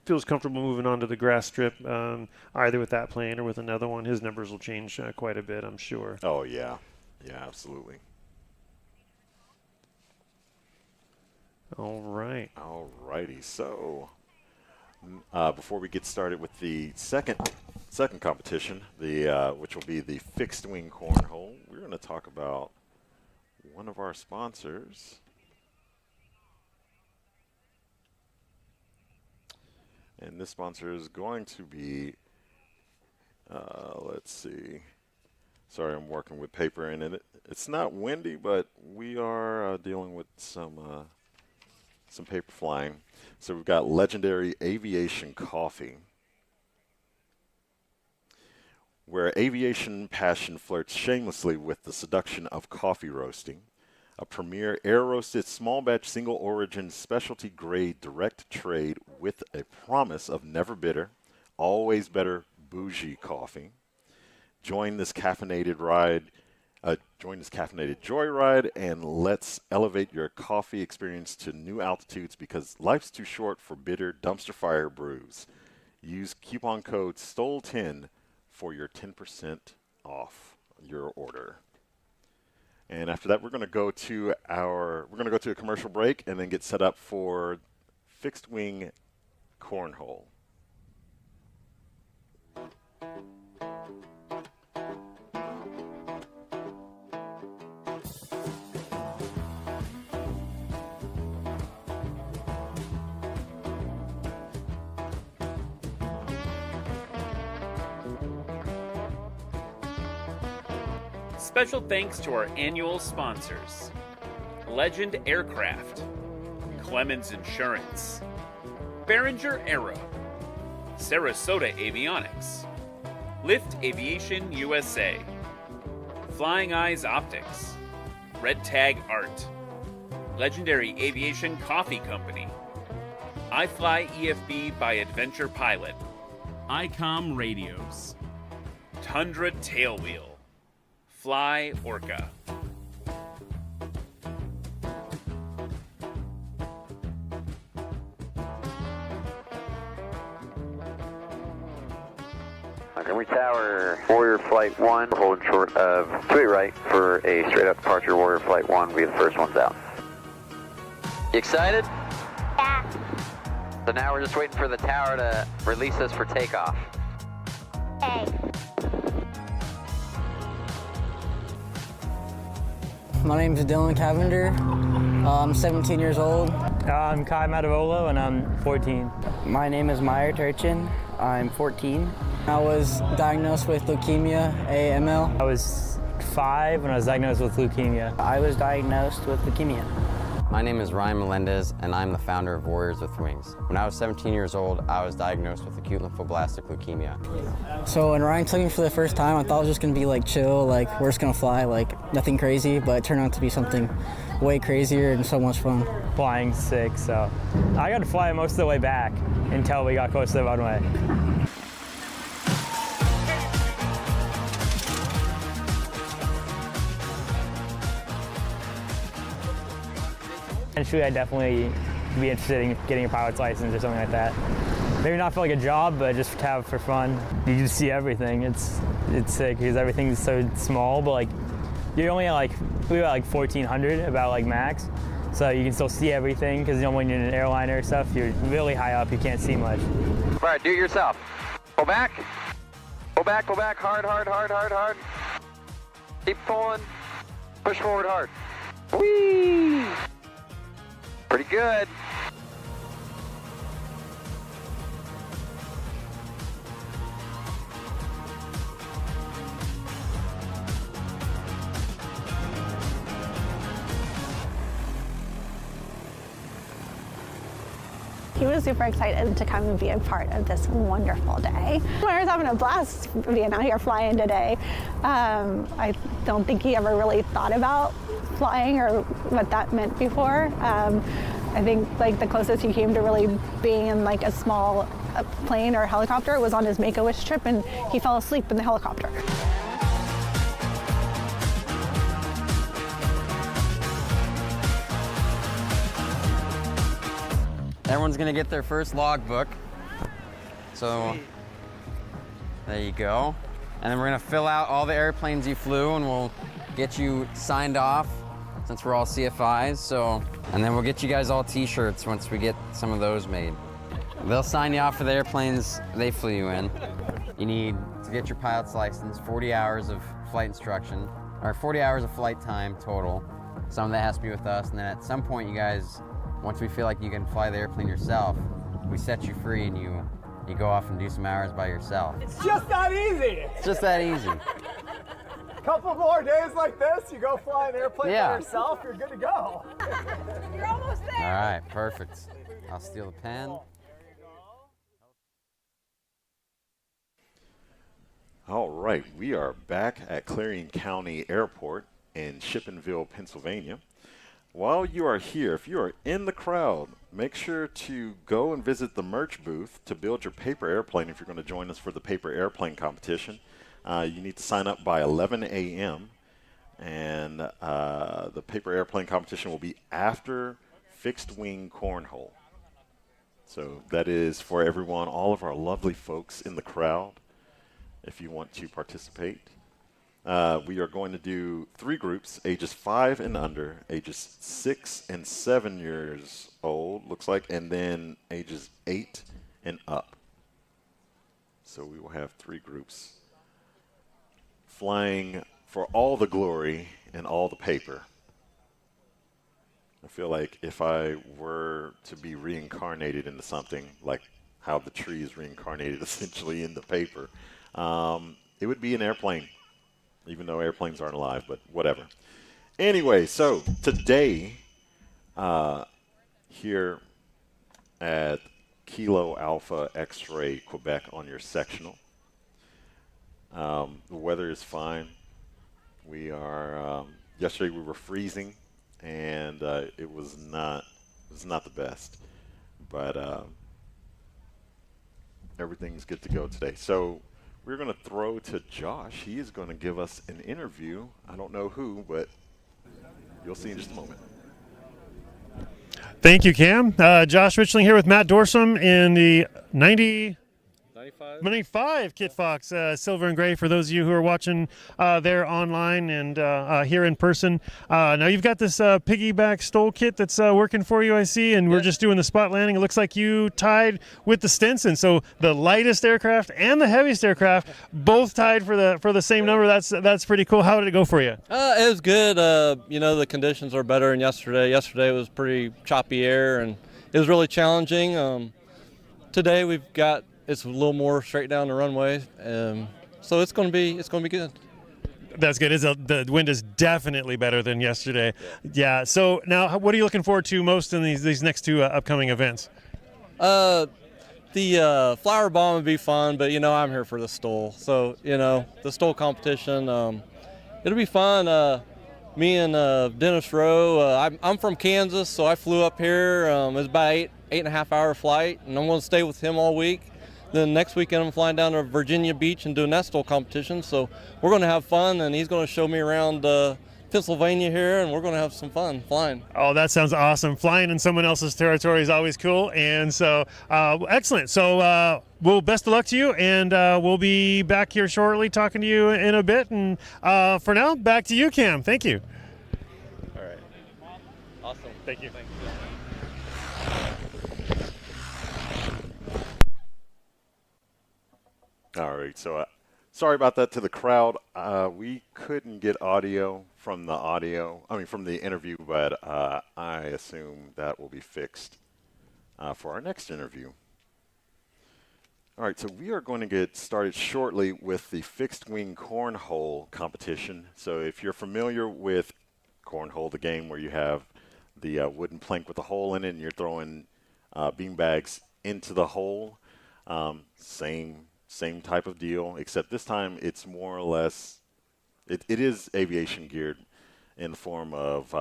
feels comfortable moving on to the grass strip, either with that plane or with another one. His numbers will change quite a bit, I'm sure. Oh yeah, absolutely. All right. All righty. So before we get started with the second competition, which will be the fixed wing cornhole, we're going to talk about one of our sponsors. And this sponsor is going to be, let's see. Sorry, I'm working with paper, and it's not windy, but we are dealing with some paper flying. So we've got Legendary Aviation Coffee, where aviation passion flirts shamelessly with the seduction of coffee roasting. A premier air-roasted, small-batch, single-origin, specialty-grade direct trade with a promise of never bitter, always better bougie coffee. Join this caffeinated joyride, and let's elevate your coffee experience to new altitudes, because life's too short for bitter dumpster fire brews. Use coupon code STOL10 for your 10% off your order. And after that, we're going to go to a commercial break and then get set up for fixed wing cornhole. Special thanks to our annual sponsors: Legend Aircraft, Clemens Insurance, Behringer Aero, Sarasota Avionics, Lift Aviation USA, Flying Eyes Optics, Red Tag Art, Legendary Aviation Coffee Company, iFly EFB by Adventure Pilot, ICOM Radios, Tundra Tailwheel, Fly Orca. Montgomery Tower, Warrior Flight 1, holding short of 2 right for a straight up departure. Warrior Flight 1 will be the first ones out. You excited? Yeah. So now we're just waiting for the tower to release us for takeoff. Hey. My name is Dylan Cavender. I'm 17 years old. I'm Kai Matavolo and I'm 14. My name is Meyer Turchin. I'm 14. I was diagnosed with leukemia, AML. I was 5 when I was diagnosed with leukemia. I was diagnosed with leukemia. My name is Ryan Melendez, and I'm the founder of Warriors with Wings. When I was 17 years old, I was diagnosed with acute lymphoblastic leukemia. So when Ryan took me for the first time, I thought it was just gonna be like chill, like we're just gonna fly, like nothing crazy, but it turned out to be something way crazier and so much fun. Flying's sick, so I got to fly most of the way back until we got close to the runway. Eventually, I'd definitely be interested in getting a pilot's license or something like that. Maybe not for like a job, but just to have for fun. You just see everything. It's sick because everything's so small, but like you're only at we were at like 1,400 about like max, so you can still see everything because when you're in an airliner or stuff, you're really high up, you can't see much. All right, do it yourself. Go back. Go back, go back. Hard, hard, hard, hard, hard. Keep pulling. Push forward hard. Whee! Pretty good. He was super excited to come and be a part of this wonderful day. I was having a blast being out here flying today. I don't think he ever really thought about flying or what that meant before. I think like the closest he came to really being in like a small plane or helicopter was on his Make-A-Wish trip, and he fell asleep in the helicopter. Everyone's gonna get their first logbook. So there you go. And then we're gonna fill out all the airplanes you flew, and we'll get you signed off since we're all CFIs. So, and then we'll get you guys all t-shirts once we get some of those made. They'll sign you off for the airplanes they flew you in. You need to get your pilot's license, 40 hours of flight instruction, or 40 hours of flight time total. Some of that has to be with us, and then at some point you guys, once we feel like you can fly the airplane yourself, we set you free and you go off and do some hours by yourself. It's just that easy. It's just that easy. Couple more days like this, you go fly an airplane by yourself, you're good to go. You're almost there. All right, perfect. I'll steal the pen. All right, we are back at Clarion County Airport in Shippensville, Pennsylvania. while you are here, if you are in the crowd, make sure to go and visit the merch booth to build your paper airplane if you're going to join us for the paper airplane competition. You need to sign up by 11 a.m. And the paper airplane competition will be after fixed wing cornhole. So that is for everyone, all of our lovely folks in the crowd, if you want to participate. We are going to do 3 groups, ages 5 and under, ages 6 and 7 years old, looks like, and then ages 8 and up. So we will have 3 groups flying for all the glory and all the paper. I feel like if I were to be reincarnated into something, like how the tree is reincarnated essentially in the paper, it would be an airplane, even though airplanes aren't alive, but whatever. Anyway, so today, here at Kilo Alpha X-Ray Quebec on your sectional, the weather is fine. We are, yesterday we were freezing, and it was not the best, but everything's good to go today. So we're going to throw to Josh. He is going to give us an interview. I don't know who, but you'll see in just a moment. Thank you, Cam. Josh Richling here with Matt Dorsum in the 95 Kit Fox, silver and gray, for those of you who are watching there online and here in person. Now you've got this piggyback STOL kit that's working for you, I see, and we're just doing the spot landing. It looks like you tied with the Stinson, so the lightest aircraft and the heaviest aircraft both tied for the same number. That's pretty cool. How did it go for you? It was good. The conditions are better than yesterday. Yesterday was pretty choppy air, and it was really challenging. Today it's a little more straight down the runway, so it's going to be good. That's good. The wind is definitely better than yesterday. Yeah. So now, what are you looking forward to most in these next 2 upcoming events? The flower bomb would be fun, but I'm here for the STOL. So the STOL competition, it'll be fun. Me and Dennis Rowe. I'm from Kansas, so I flew up here. It was about 8.5 hour flight, and I'm going to stay with him all week. Then next weekend I'm flying down to Virginia Beach and doing that STOL competition. So we're going to have fun, and he's going to show me around Pennsylvania here, and we're going to have some fun flying. Oh, that sounds awesome. Flying in someone else's territory is always cool, and so excellent. So best of luck to you, and we'll be back here shortly talking to you in a bit. And for now, back to you, Cam. Thank you. All right. Awesome. Thank you. Thanks. All right, so sorry about that to the crowd. We couldn't get audio from the interview, but I assume that will be fixed for our next interview. All right, so we are going to get started shortly with the fixed wing cornhole competition. So if you're familiar with cornhole, the game where you have the wooden plank with a hole in it and you're throwing bean bags into the hole, same type of deal, except this time it's more or less, it is aviation geared in the form of,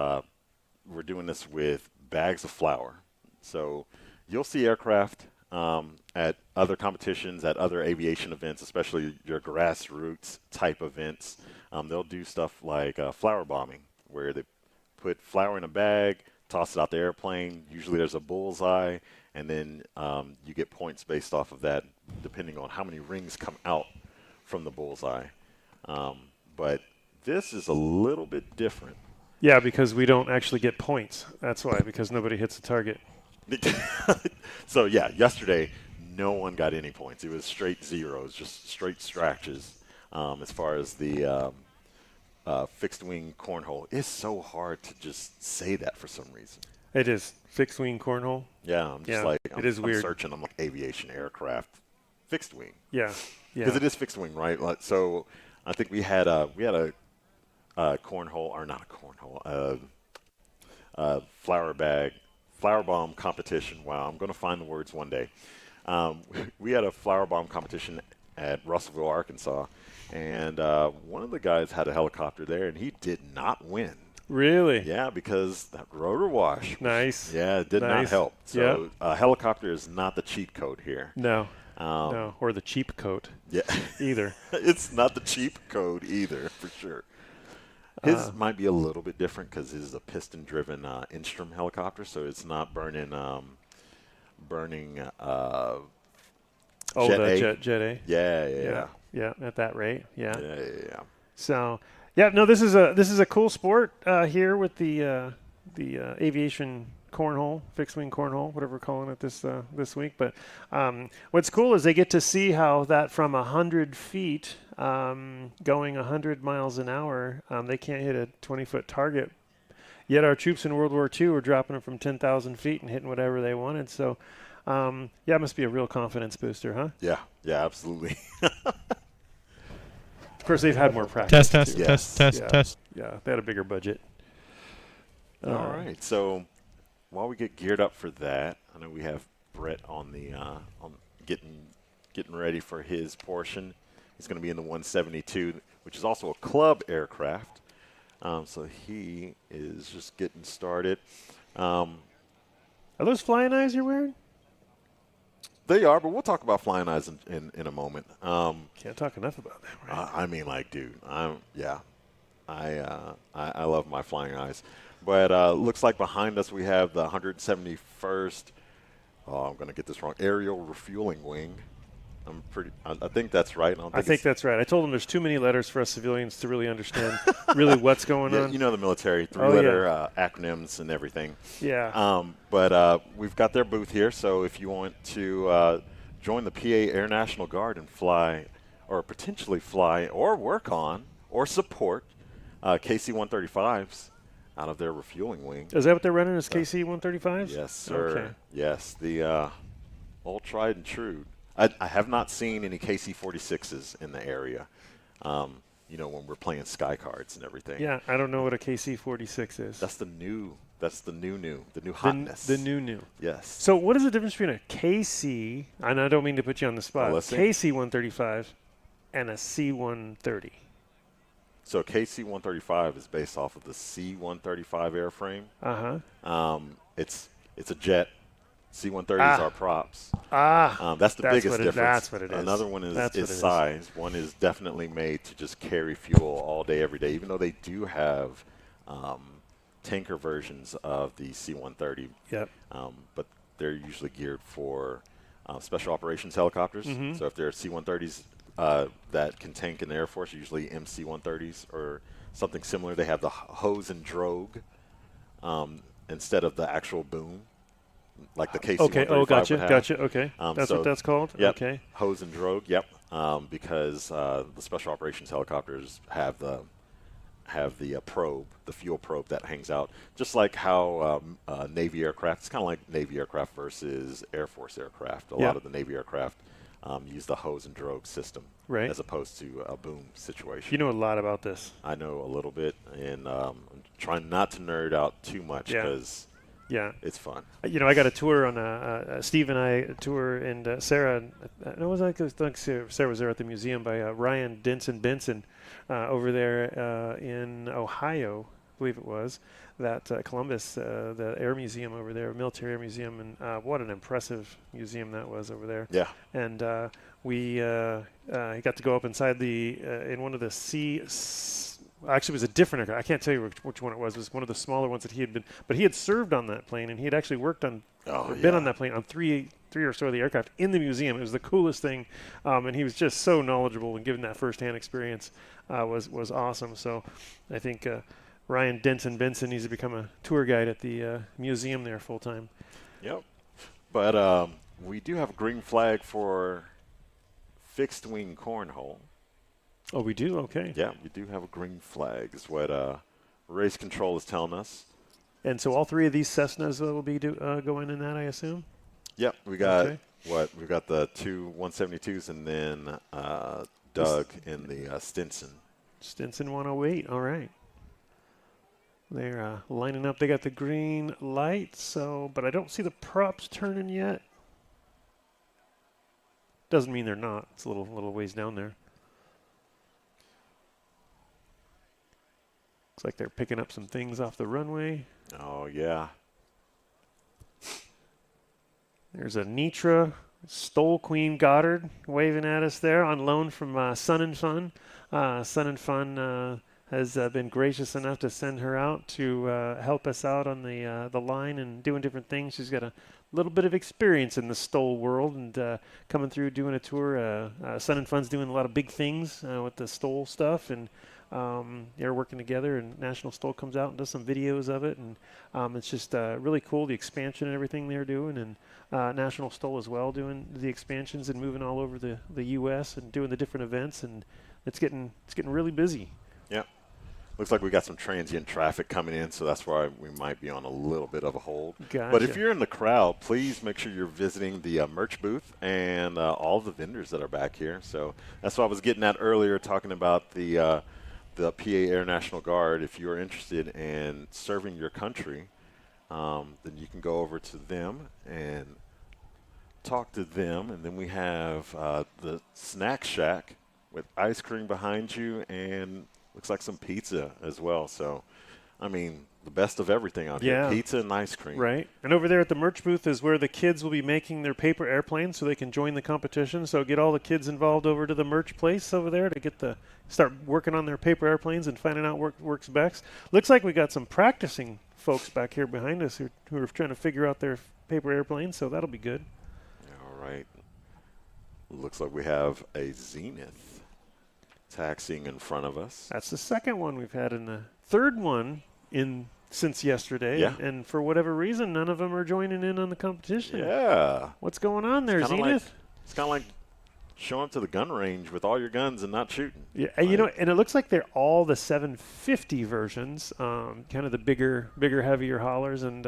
we're doing this with bags of flour. So you'll see aircraft at other competitions, at other aviation events, especially your grassroots type events. They'll do stuff like flour bombing, where they put flour in a bag, toss it out the airplane. Usually there's a bullseye, and then you get points based off of that, depending on how many rings come out from the bullseye. But this is a little bit different. Yeah, because we don't actually get points. That's why, because nobody hits the target. So, yeah, yesterday, no one got any points. It was straight zeros, just straight scratches as far as the fixed wing cornhole. It's so hard to just say that for some reason. It is. Fixed wing cornhole? Yeah, I'm just it is weird. I'm searching, I'm like, aviation aircraft, fixed wing. Yeah. Because it is fixed wing, right? So I think we had a cornhole, or not a cornhole, flower bomb competition. Wow, I'm going to find the words one day. We had a flower bomb competition at Russellville, Arkansas, and one of the guys had a helicopter there, and he did not win. Really? Yeah, because that rotor wash. Nice. Yeah, it did not help. So a helicopter is not the cheat code here. No. No, or the cheap coat. Yeah. Either. It's not the cheap code either, for sure. His might be a little bit different because his is a piston-driven Instrum helicopter, so it's not burning Jet A. Jet A. Yeah, at that rate. Yeah. Yeah. So, no, this is a cool sport here with the aviation cornhole, fixed wing cornhole, whatever we're calling it this week. But what's cool is they get to see how that from 100 feet going 100 miles an hour, they can't hit a 20-foot target. Yet our troops in World War II were dropping them from 10,000 feet and hitting whatever they wanted. So, it must be a real confidence booster, huh? Yeah, absolutely. Of course, they've had more practice. Test. Yeah, they had a bigger budget. All right, so while we get geared up for that, I know we have Brett on the on getting ready for his portion. He's going to be in the 172, which is also a club aircraft. So he is just getting started. Are those flying eyes you're wearing? They are, but we'll talk about flying eyes in a moment. Can't talk enough about that, right? I mean, like, dude, I love my flying eyes. But looks like behind us we have the 171st, I'm going to get this wrong, aerial refueling wing. I think that's right. I think that's right. I told them there's too many letters for us civilians to really understand really what's going on. You know the military, three-letter acronyms and everything. Yeah. But we've got their booth here, so if you want to join the PA Air National Guard and fly, or potentially fly, or work on, or support KC-135s out of their refueling wing. Is that what they're running as KC-135s? Yes, sir. Okay. Yes, the old tried and true. I have not seen any KC-46s in the area, when we're playing Sky Cards and everything. Yeah, I don't know what a KC-46 is. That's the new hotness. The new. Yes. So what is the difference between a KC, and I don't mean to put you on the spot, KC-135 and a C-130? So KC-135 is based off of the C-135 airframe. Uh-huh. It's a jet. C-130s are props. That's the biggest difference. That's what it is. Another one is size. One is definitely made to just carry fuel all day, every day, even though they do have tanker versions of the C-130. Yep. But they're usually geared for special operations helicopters. Mm-hmm. So if there are C-130s that can tank in the Air Force, usually MC-130s or something similar. They have the hose and drogue instead of the actual boom. Like the KC-135 Okay, gotcha. Okay, that's what that's called? Yep, okay. Hose and drogue, yep, because the special operations helicopters have the probe, the fuel probe that hangs out, just like how Navy aircraft, it's kind of like Navy aircraft versus Air Force aircraft. A lot of the Navy aircraft use the hose and drogue system, right, as opposed to a boom situation. You know a lot about this. I know a little bit, and I'm trying not to nerd out too much because it's fun. I got a tour on Steve and I a tour, and Sarah. I think Sarah was there at the museum by Ryan Denson Benson over there in Ohio, I believe it was. That Columbus, the Air Museum over there, Military Air Museum, and what an impressive museum that was over there. Yeah. And we got to go up inside in one of the actually, it was a different aircraft. I can't tell you which one it was. It was one of the smaller ones that he had been, but he had served on that plane, and he had actually worked on, been on that plane on three or so of the aircraft in the museum. It was the coolest thing, and he was just so knowledgeable and giving that firsthand experience was awesome. So I think Ryan Denson Benson needs to become a tour guide at the museum there full time. Yep. But we do have a green flag for fixed wing cornhole. Oh, we do? Okay. Yeah, we do have a green flag is what race control is telling us. And so all three of these Cessnas will be going in that, I assume? Yep. We got We've got the two 172s and then Doug in the Stinson. Stinson 108. All right. They're lining up. They got the green light, but I don't see the props turning yet. Doesn't mean they're not. It's a little ways down there. Looks like they're picking up some things off the runway. Oh, yeah. There's a Nitra STOL Queen Goddard waving at us there on loan from Sun and Fun. Sun and Fun has been gracious enough to send her out to help us out on the line and doing different things. She's got a little bit of experience in the STOL world and coming through doing a tour. Sun and Fun's doing a lot of big things with the STOL stuff, and they're working together, and National STOL comes out and does some videos of it, and it's just really cool, the expansion and everything they're doing, and National STOL as well doing the expansions and moving all over the U.S. and doing the different events, and it's getting really busy. Yeah. Looks like we got some transient traffic coming in, so that's why we might be on a little bit of a hold. Gotcha. But if you're in the crowd, please make sure you're visiting the merch booth and all the vendors that are back here. So that's what I was getting at earlier, talking about the PA Air National Guard. If you're interested in serving your country, then you can go over to them and talk to them. And then we have the Snack Shack with ice cream behind you and looks like some pizza as well. So, I mean, the best of everything out here. Pizza and ice cream. Right. And over there at the merch booth is where the kids will be making their paper airplanes so they can join the competition. So get all the kids involved over to the merch place over there to start working on their paper airplanes and finding out what works best. Looks like we got some practicing folks back here behind us who are trying to figure out their paper airplanes, so that'll be good. All right. Looks like we have a Zenith taxiing in front of us. That's the second one we've had, and the third one since yesterday. Yeah. And for whatever reason, none of them are joining in on the competition. Yeah. What's going on there, Zenith? It's kind of like showing up to the gun range with all your guns and not shooting. Yeah, and it looks like they're all the 750 versions, kind of the bigger, heavier haulers, and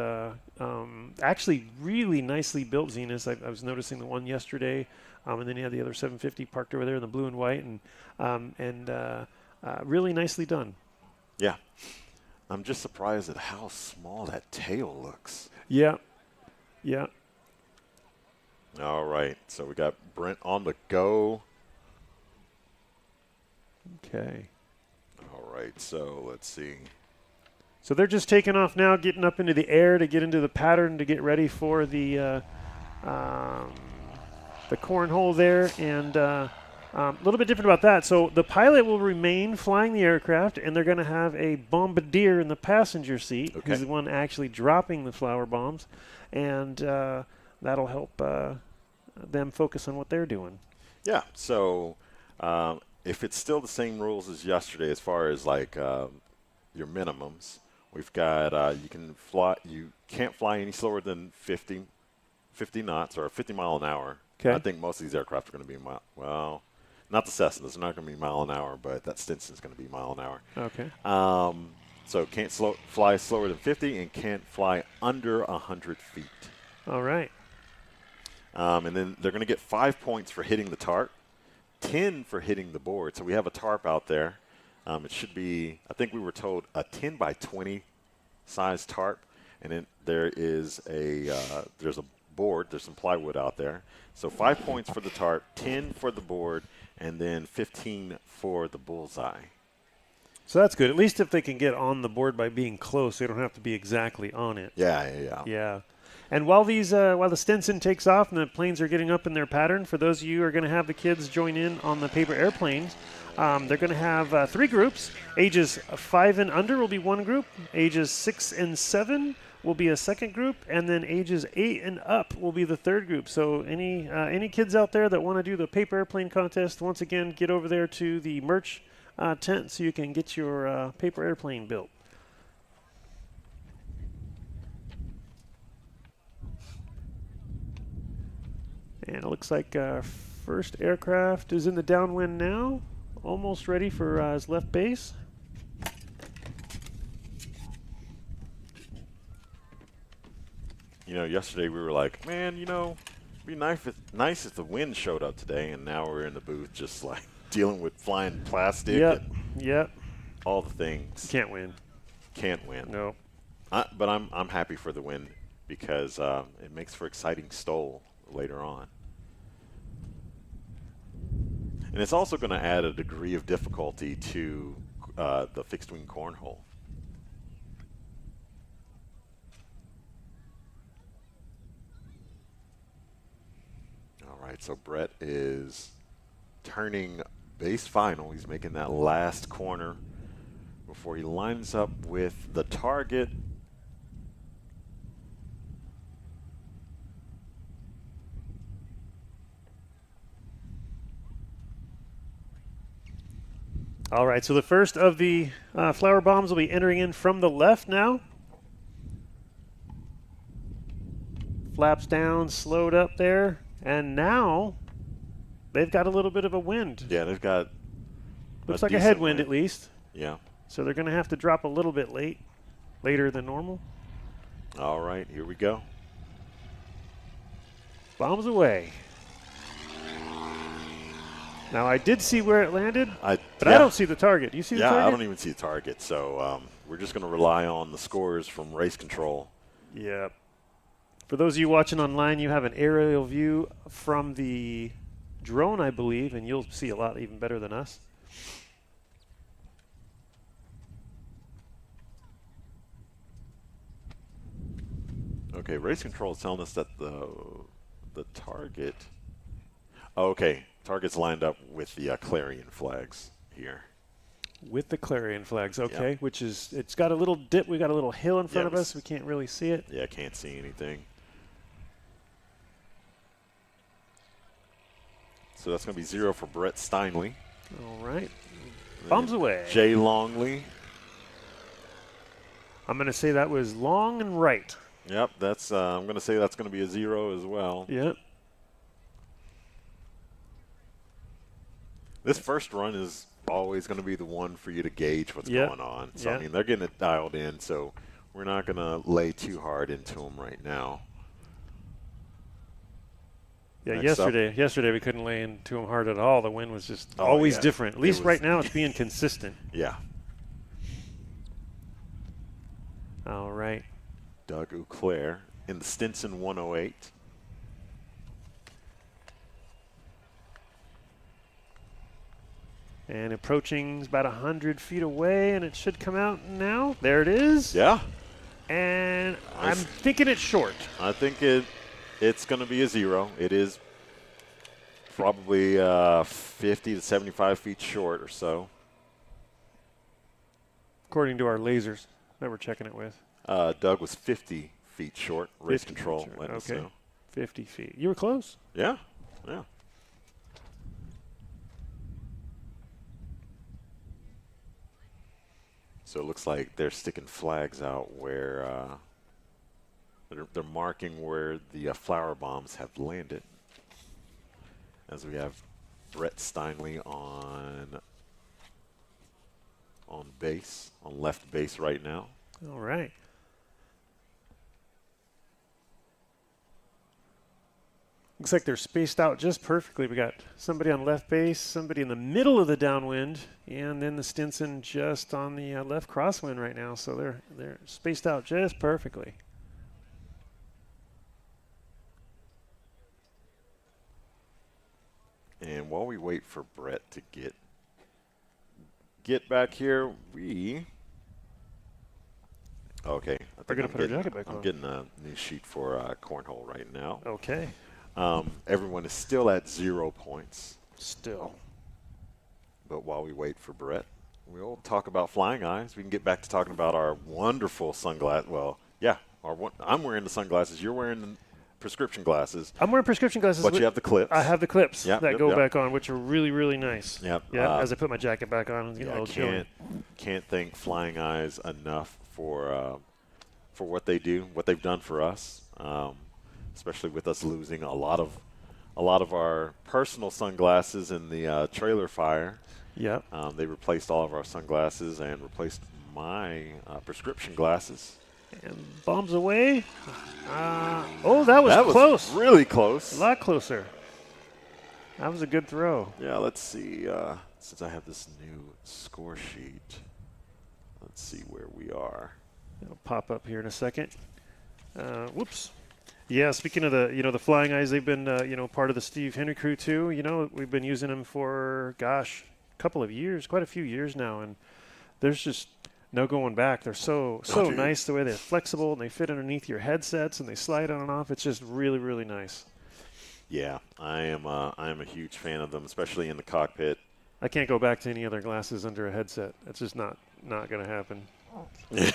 actually really nicely built Zeniths. I was noticing the one yesterday, and then you had the other 750 parked over there in the blue and white, and really nicely done. Yeah. I'm just surprised at how small that tail looks. Yeah. Yeah. All right. So we got Brent on the go. Okay. All right. So let's see. So they're just taking off now, getting up into the air to get into the pattern to get ready for the cornhole there, and a little bit different about that. So the pilot will remain flying the aircraft, and they're going to have a bombardier in the passenger seat, who's the one actually dropping the flower bombs, and that'll help them focus on what they're doing. Yeah. So if it's still the same rules as yesterday as far as like your minimums, we've got you can't fly any slower than 50 knots or 50 mile an hour. Okay. I think most of these aircraft are going to be not the Cessnas, they're not going to be mile an hour, but that Stinson's going to be mile an hour. Okay. So can't fly slower than 50 and can't fly under 100 feet. All right. And then they're going to get 5 points for hitting the tarp, 10 for hitting the board. So we have a tarp out there. It should be, I think we were told, a 10 by 20 size tarp. And then there's a board, there's some plywood out there. So 5 points for the tarp, 10 for the board, and then 15 for the bullseye. So that's good. At least if they can get on the board by being close, they don't have to be exactly on it. Yeah. And while the Stinson takes off and the planes are getting up in their pattern, for those of you who are going to have the kids join in on the paper airplanes, they're going to have 3 groups. Ages 5 and under will be one group. Ages 6 and 7 will be a second group, and then ages 8 and up will be the third group. So any kids out there that want to do the paper airplane contest, once again, get over there to the merch tent so you can get your paper airplane built. And it looks like our first aircraft is in the downwind now, almost ready for his left base. Yesterday we were like, man, it'd be nice if the wind showed up today, and now we're in the booth just like dealing with flying plastic and all the things. Can't win. No. But I'm happy for the win because it makes for exciting STOL later on. And it's also going to add a degree of difficulty to the fixed wing cornhole. So Brett is turning base final. He's making that last corner before he lines up with the target. All right, so the first of the flower bombs will be entering in from the left now. Flaps down, slowed up there, and now they've got a little bit of a wind. Yeah, they've got looks like a headwind at least. Yeah. So they're going to have to drop a little bit later than normal. All right, here we go. Bombs away. Now, I did see where it landed, but I don't see the target. Do you see the target? Yeah, I don't even see the target. So we're just going to rely on the scores from race control. Yeah. For those of you watching online, you have an aerial view from the drone, I believe, and you'll see a lot even better than us. Okay, race control is telling us that the target. Oh, okay, target's lined up with the Clarion flags here. With the Clarion flags, okay, Yep. which is, it's got a little dip. We got a little hill in front of us. We can't really see it. Yeah, can't see anything. So that's going to be 0 for Brett Steinley. All right. Bombs away. Jay Longley. I'm going to say that was long and right. Yep, that's. I'm going to say that's going to be a 0 as well. Yep. This first run is always going to be the one for you to gauge what's going on. So, I mean, they're getting it dialed in, so we're not going to lay too hard into them right now. Yeah, yesterday we couldn't lay into them hard at all. The wind was just always different. At least right now it's being consistent. Yeah. All right. Doug Auclair in the Stinson 108. And approaching about 100 feet away, and it should come out now. There it is. Yeah. And I'm thinking it's short. I think it's going to be a 0. It is probably 50 to 75 feet short or so. According to our lasers that we're checking it with. Doug was 50 feet short. Race control. Okay. 50 feet. You were close. Yeah. Yeah. So it looks like they're sticking flags out where they're marking where the flower bombs have landed. As we have Brett Steinley on base, on left base right now. All right. Looks like they're spaced out just perfectly. We got somebody on left base, somebody in the middle of the downwind, and then the Stinson just on the left crosswind right now. So they're spaced out just perfectly. And while we wait for Brett to get back here, okay. We're going to put our jacket back on. I'm getting a new sheet for cornhole right now. Okay. Everyone is still at 0 points. Still. But while we wait for Brett, we'll talk about flying eyes. We can get back to talking about our wonderful sunglasses. Well, yeah, I'm wearing the sunglasses. You're wearing the prescription glasses. I'm wearing prescription glasses. But you have the clips. I have the clips that go back on, which are really, really nice. Yep. Yeah, as I put my jacket back on, it's getting a little chilly. Can't thank Flying Eyes enough for what they do, what they've done for us, especially with us losing a lot of our personal sunglasses in the trailer fire. Yep. They replaced all of our sunglasses and replaced my prescription glasses. And bombs away. That was close. Really close. A lot closer. That was a good throw. Yeah, let's see. Since I have this new score sheet, let's see where we are. It'll pop up here in a second. Whoops. Yeah, speaking of the Flying Eyes, they've been part of the Steve Henry crew too. We've been using them for a couple of years, quite a few years now, and there's just no going back. They're so nice the way they're flexible and they fit underneath your headsets and they slide on and off. It's just really, really nice. Yeah, I am a huge fan of them, especially in the cockpit. I can't go back to any other glasses under a headset. That's just not going to happen. Yeah.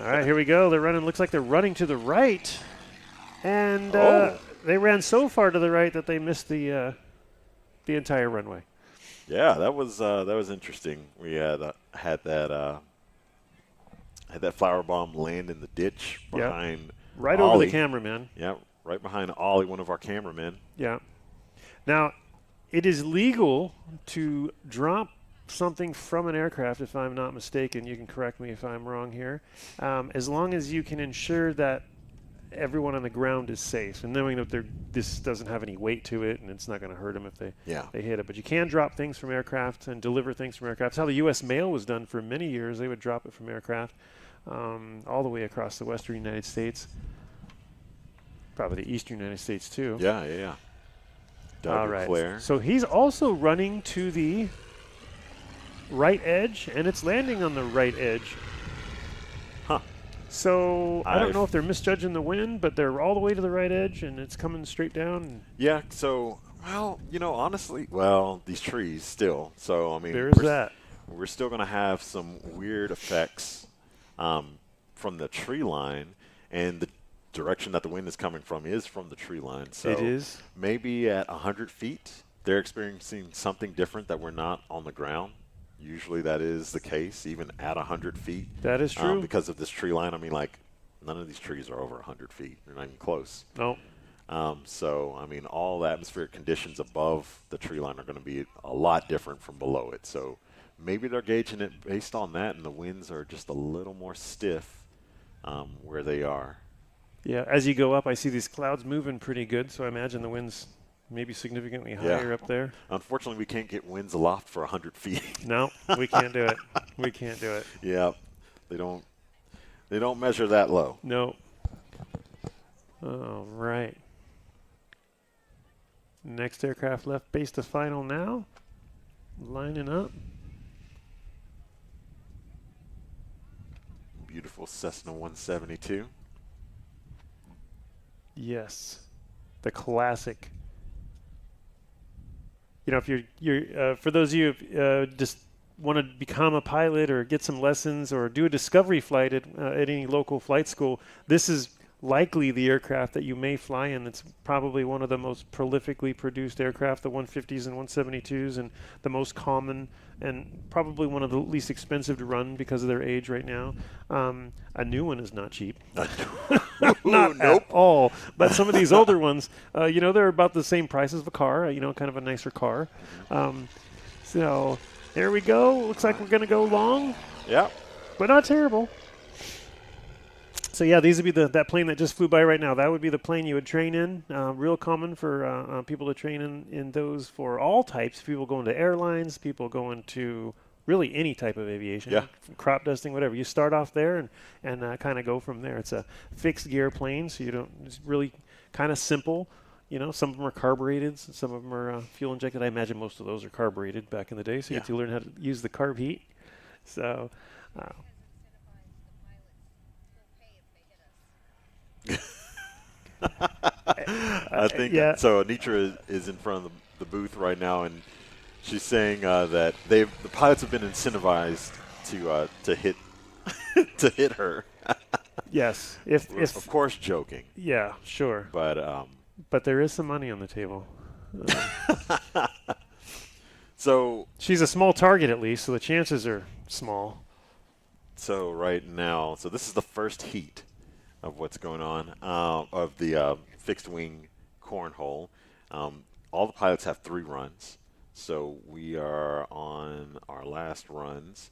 All right, here we go. They're running. Looks like they're running to the right, and they ran so far to the right that they missed the entire runway. Yeah, that was interesting. We had that flower bomb land in the ditch behind right Ollie. over the cameraman. Yeah, right behind Ollie, one of our cameramen. Yeah. Now, it is legal to drop something from an aircraft, if I'm not mistaken. You can correct me if I'm wrong here, as long as you can ensure that everyone on the ground is safe, and knowing that this doesn't have any weight to it, and it's not going to hurt them if they hit it. But you can drop things from aircraft and deliver things from aircraft. That's how the U.S. mail was done for many years. They would drop it from aircraft all the way across the western United States, probably the eastern United States too. Yeah. All right. So he's also running to the right edge, and it's landing on the right edge. Huh. So I don't know if they're misjudging the wind, but they're all the way to the right edge, and it's coming straight down. Yeah. So, well, honestly, these trees still. So I mean, we're still going to have some weird effects from the tree line, and the direction that the wind is coming from is from the tree line. So it is. Maybe at 100 feet, they're experiencing something different that we're not on the ground. Usually that is the case, even at 100 feet. That is true. Because of this tree line. I mean, like, none of these trees are over 100 feet. They're not even close. No. So, I mean, all the atmospheric conditions above the tree line are going to be a lot different from below it. So maybe they're gauging it based on that, and the winds are just a little more stiff where they are. Yeah, as you go up, I see these clouds moving pretty good, so I imagine the wind's maybe significantly higher up there. Unfortunately, we can't get winds aloft for 100 feet. No, we can't do it. We can't do it. Yeah, they don't measure that low. No. All right. Next aircraft left base to final now. Lining up. Beautiful Cessna 172. Yes, the classic. If you're for those of you who just want to become a pilot or get some lessons or do a discovery flight at any local flight school, this is likely the aircraft that you may fly in. It's probably one of the most prolifically produced aircraft, the 150s and 172s, and the most common and probably one of the least expensive to run because of their age right now. A new one is not cheap. Not at all. But some of these older ones, they're about the same price as a car, kind of a nicer car. So there we go. Looks like we're going to go long. Yeah. But not terrible. So, yeah, these would be that plane that just flew by right now. That would be the plane you would train in. Real common for people to train in those for all types. People going to airlines, people going to really any type of aviation. Yeah. Crop dusting, whatever. You start off there and kind of go from there. It's a fixed gear plane, so it's really kind of simple. Some of them are carbureted, some of them are fuel injected. I imagine most of those are carbureted back in the day, so you have to learn how to use the carb heat. So... I think so. Anitra is in front of the booth right now, and she's saying that the pilots have been incentivized to hit to hit her. Yes, if of course joking. Yeah, sure. But there is some money on the table. So she's a small target at least, so the chances are small. So right now, this is the first heat of what's going on of the fixed wing cornhole. All the pilots have 3 runs, so we are on our last runs.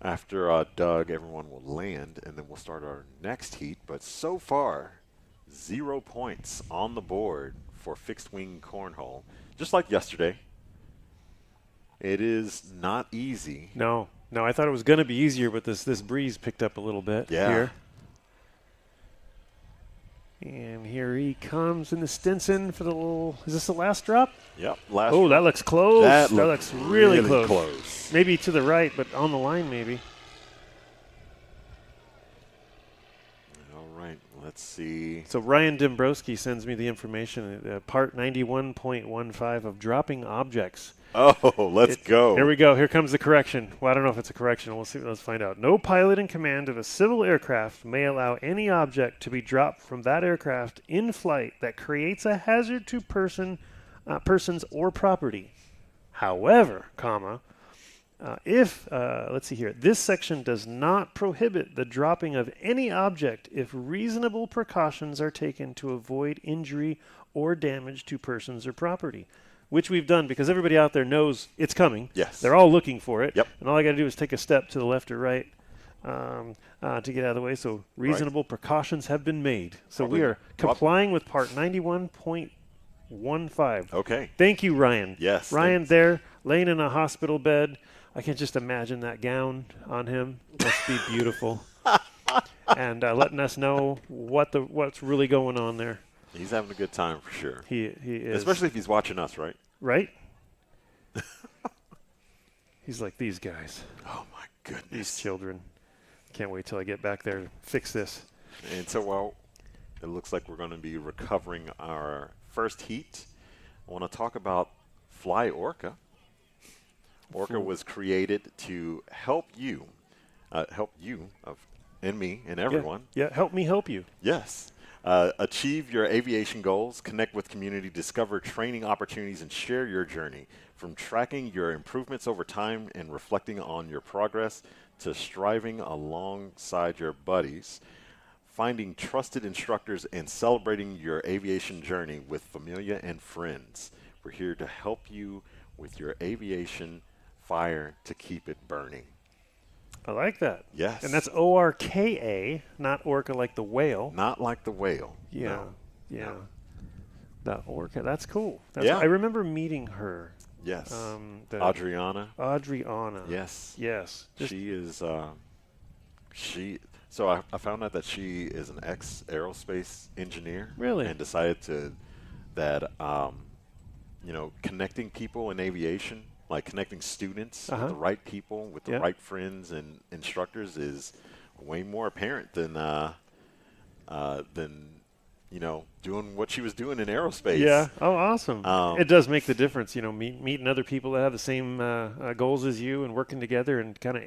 After Doug, everyone will land, and then we'll start our next heat. But so far, 0 points on the board for fixed wing cornhole. Just like yesterday, it is not easy. No, I thought it was going to be easier, but this breeze picked up a little bit here. And here he comes in the Stinson for the little. Is this the last drop? Yep, last. Oh, that looks close. That looks really close. Maybe to the right, but on the line maybe. All right, let's see. So Ryan Dombrowski sends me the information, part 91.15 of dropping objects. Oh, let's go. Here we go. Here comes the correction. Well, I don't know if it's a correction. We'll see. Let's find out. No pilot in command of a civil aircraft may allow any object to be dropped from that aircraft in flight that creates a hazard to persons or property. However, let's see here. This section does not prohibit the dropping of any object if reasonable precautions are taken to avoid injury or damage to persons or property. Which we've done because everybody out there knows it's coming. Yes. They're all looking for it. Yep. And all I got to do is take a step to the left or right to get out of the way. So reasonable precautions have been made. So we are complying with part 91.15. Okay. Thank you, Ryan. Yes. Ryan there, laying in a hospital bed. I can just imagine that gown on him. Must be beautiful. And letting us know what's really going on there. He's having a good time for sure. He is. Especially if he's watching us, right? Right? He's like, these guys. Oh, my goodness. These children. Can't wait till I get back there to fix this. And so, well, it looks like we're going to be recovering our first heat. I want to talk about Fly Orca. Orca was created to help you and me and everyone. Yeah, help me help you. Yes. Achieve your aviation goals, connect with community, discover training opportunities, and share your journey. From tracking your improvements over time and reflecting on your progress to striving alongside your buddies, finding trusted instructors, and celebrating your aviation journey with familia and friends. We're here to help you with your aviation fire to keep it burning. I like that. Yes. And that's ORKA, not orca like the whale. Not like the whale. Yeah. No. Yeah. No. That orca. That's cool. Yeah. I remember meeting her. Yes. Adriana. Adriana. Yes. Yes. She is. So I found out that she is an ex-aerospace engineer. Really? And decided connecting people in aviation, like connecting students with the right people, with the right friends and instructors, is way more apparent than doing what she was doing in aerospace. Yeah. Oh, awesome. It does make the difference, meeting other people that have the same goals as you and working together and kind of,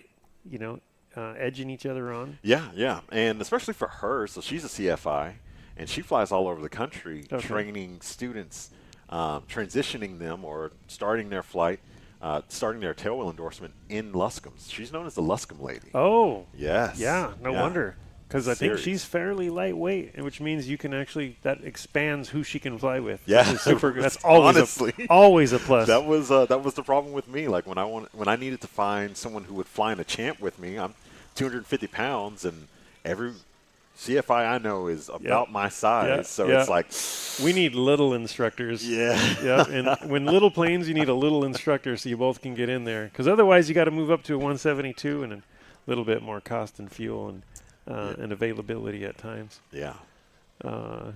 edging each other on. Yeah. And especially for her, so she's a CFI, and she flies all over the country training students, transitioning them or starting their flight, starting their tailwheel endorsement in Luscombs. She's known as the Luscombe lady. Oh. Yes. Yeah, no wonder. Because I think she's fairly lightweight, which means you can that expands who she can fly with. Yeah, super good. That's always honestly always a plus. That was the problem with me. Like when I needed to find someone who would fly in a Champ with me. I'm 250 pounds, and every CFI I know is about my size. So it's like we need little instructors. Yeah. And when little planes, you need a little instructor so you both can get in there. Because otherwise, you got to move up to a 172 and a little bit more cost and fuel and availability at times. Yeah. All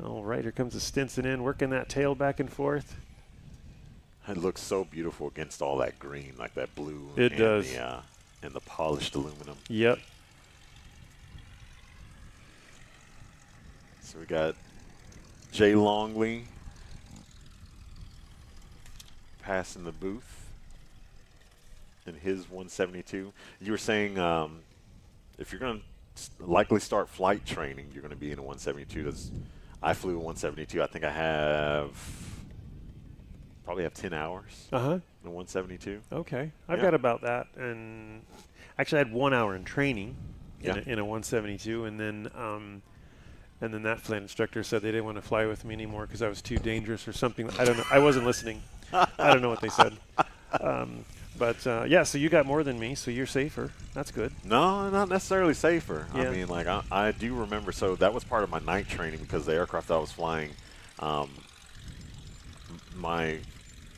right, here comes the Stinson in, working that tail back and forth. It looks so beautiful against all that green, like that blue. It does. And the polished aluminum. Yep. So we got Jay Longley passing the booth in his 172. You were saying if you're going to likely start flight training, you're going to be in a 172. I flew a 172. I think I probably have 10 hours in a 172. Okay. I've got about that. And actually I had 1 hour in training in a 172. And then that flight instructor said they didn't want to fly with me anymore because I was too dangerous or something. I don't know. I wasn't listening. I don't know what they said. So you got more than me, so you're safer. That's good. No, not necessarily safer. Yeah. I mean, like, I do remember, so that was part of my night training because the aircraft I was flying, my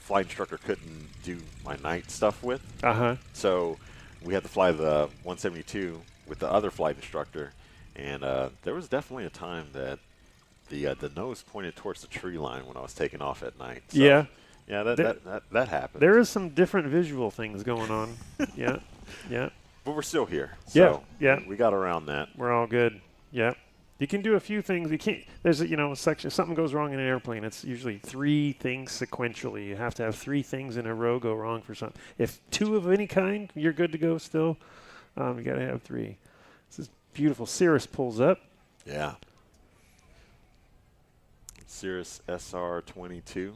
flight instructor couldn't do my night stuff with. So we had to fly the 172 with the other flight instructor, and there was definitely a time that the nose pointed towards the tree line when I was taking off at night. So yeah. Yeah, that happened. There is some different visual things going on. Yeah. But we're still here. So we got around that. We're all good. Yeah. You can do a few things. You can't. There's a section. If something goes wrong in an airplane, it's usually 3 things sequentially. You have to have 3 things in a row go wrong for something. If 2 of any kind, you're good to go still. You got to have 3. This is beautiful. Cirrus pulls up. Yeah. Cirrus SR-22.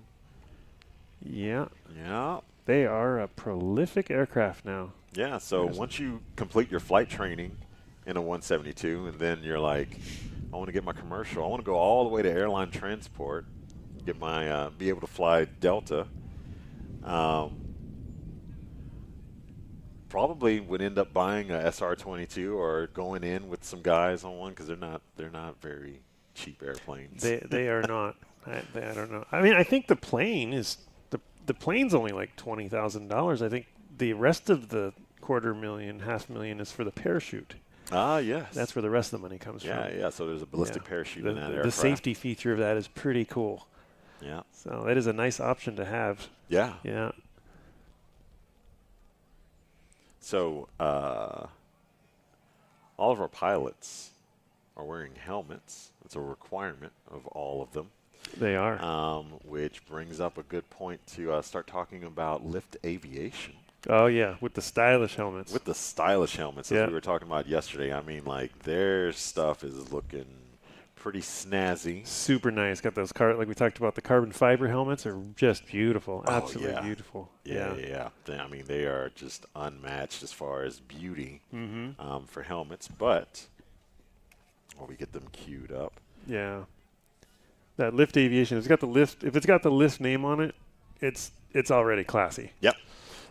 Yeah. Yeah. They are a prolific aircraft now. Yeah. So once you complete your flight training in a 172, and then you're like, I want to get my commercial. I want to go all the way to airline transport, get my be able to fly Delta. Probably would end up buying a SR-22 or going in with some guys on one because they're not very cheap airplanes. They are not. I don't know. I mean, I think the plane is the plane's only like $20,000. I think the rest of the $250,000, $500,000 is for the parachute. Ah, yes. That's where the rest of the money comes from. Yeah. So there's a ballistic parachute in that aircraft. The safety feature of that is pretty cool. Yeah. So that is a nice option to have. Yeah. Yeah. So all of our pilots are wearing helmets. It's a requirement of all of them. They are. Which brings up a good point to start talking about lift aviation. Oh, yeah, with the stylish helmets. With the stylish helmets, as we were talking about yesterday. I mean, like, their stuff is looking pretty snazzy. Super nice. Got those, like we talked about, the carbon fiber helmets are just beautiful. Absolutely beautiful. Yeah. I mean, they are just unmatched as far as beauty for helmets. But, we get them queued up. Yeah. That lift aviation, if it's got the lift name on it, it's already classy. Yep.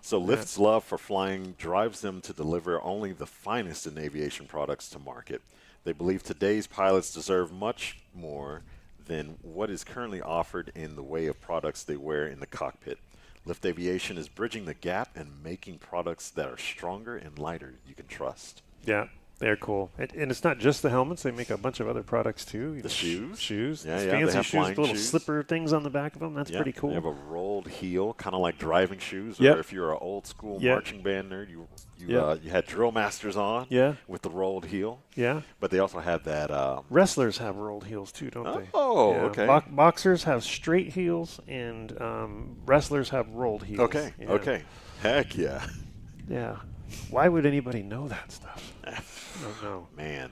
So Lyft's love for flying drives them to deliver only the finest in aviation products to market. They believe today's pilots deserve much more than what is currently offered in the way of products they wear in the cockpit. Lyft Aviation is bridging the gap and making products that are stronger and lighter you can trust. Yeah. They're cool. And it's not just the helmets. They make a bunch of other products, too. The shoes. Shoes. Yeah, fancy they have shoes, the little shoes. slipper things on the back of them. That's pretty cool. They have a rolled heel, kind of like driving shoes. Or if you're an old school marching band nerd, you had drill masters on with the rolled heel. Yeah. But they also have that. Wrestlers have rolled heels, too, don't they? Oh, okay. Boxers have straight heels, and wrestlers have rolled heels. Okay. Yeah. Okay. Heck yeah. Yeah. Why would anybody know that stuff? I don't know. Man.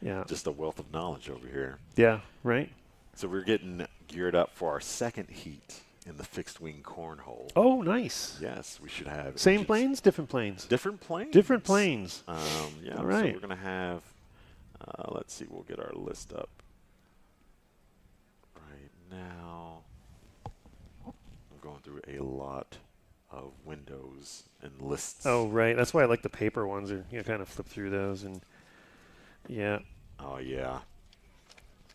Yeah. Just a wealth of knowledge over here. Yeah, right. So we're getting geared up for our second heat in the fixed wing cornhole. Oh, nice. Yes, we should have. Same planes, different planes? Different planes. Different planes. Yeah. All right. So we're going to have, let's see, we'll get our list up right now. I'm going through a lot of windows and lists. Oh, right. That's why I like the paper ones. Or kind of flip through those and Oh, yeah.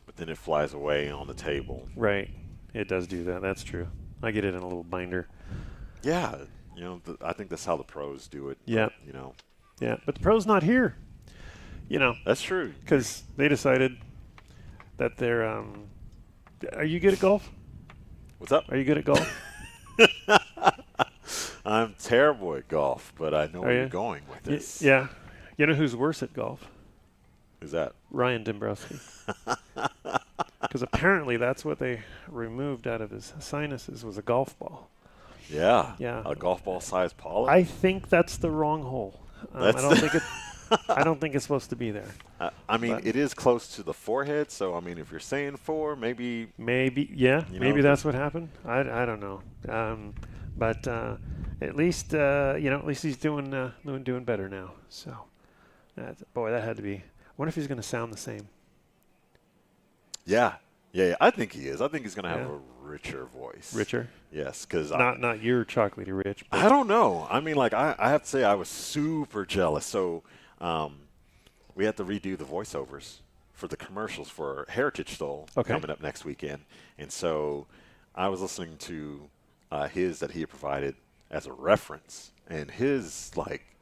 But then it flies away on the table. Right. It does do that. That's true. I get it in a little binder. Yeah. I think that's how the pros do it. Yeah. But, Yeah, but the pros not here. That's true. Because they decided that they're. Are you good at golf? What's up? Are you good at golf? I'm terrible at golf, but I know where you're going with this. Yeah. You know who's worse at golf? Who's that? Ryan Dombrowski. Because apparently that's what they removed out of his sinuses was a golf ball. Yeah. Yeah. A golf ball sized pollen? I think that's the wrong hole. I don't think it's supposed to be there. I mean, it is close to the forehead, so I mean, if you're saying 4, maybe. Yeah. Maybe that's what happened. I don't know. But at least he's doing better now. So, that had to be. I wonder if he's going to sound the same. Yeah. I think he is. I think he's going to have a richer voice. Richer? Yes, because not your chocolatey rich. But I don't know. I mean, like I have to say, I was super jealous. So we had to redo the voiceovers for the commercials for Heritage STOL coming up next weekend, and so I was listening to his that he had provided as a reference, and his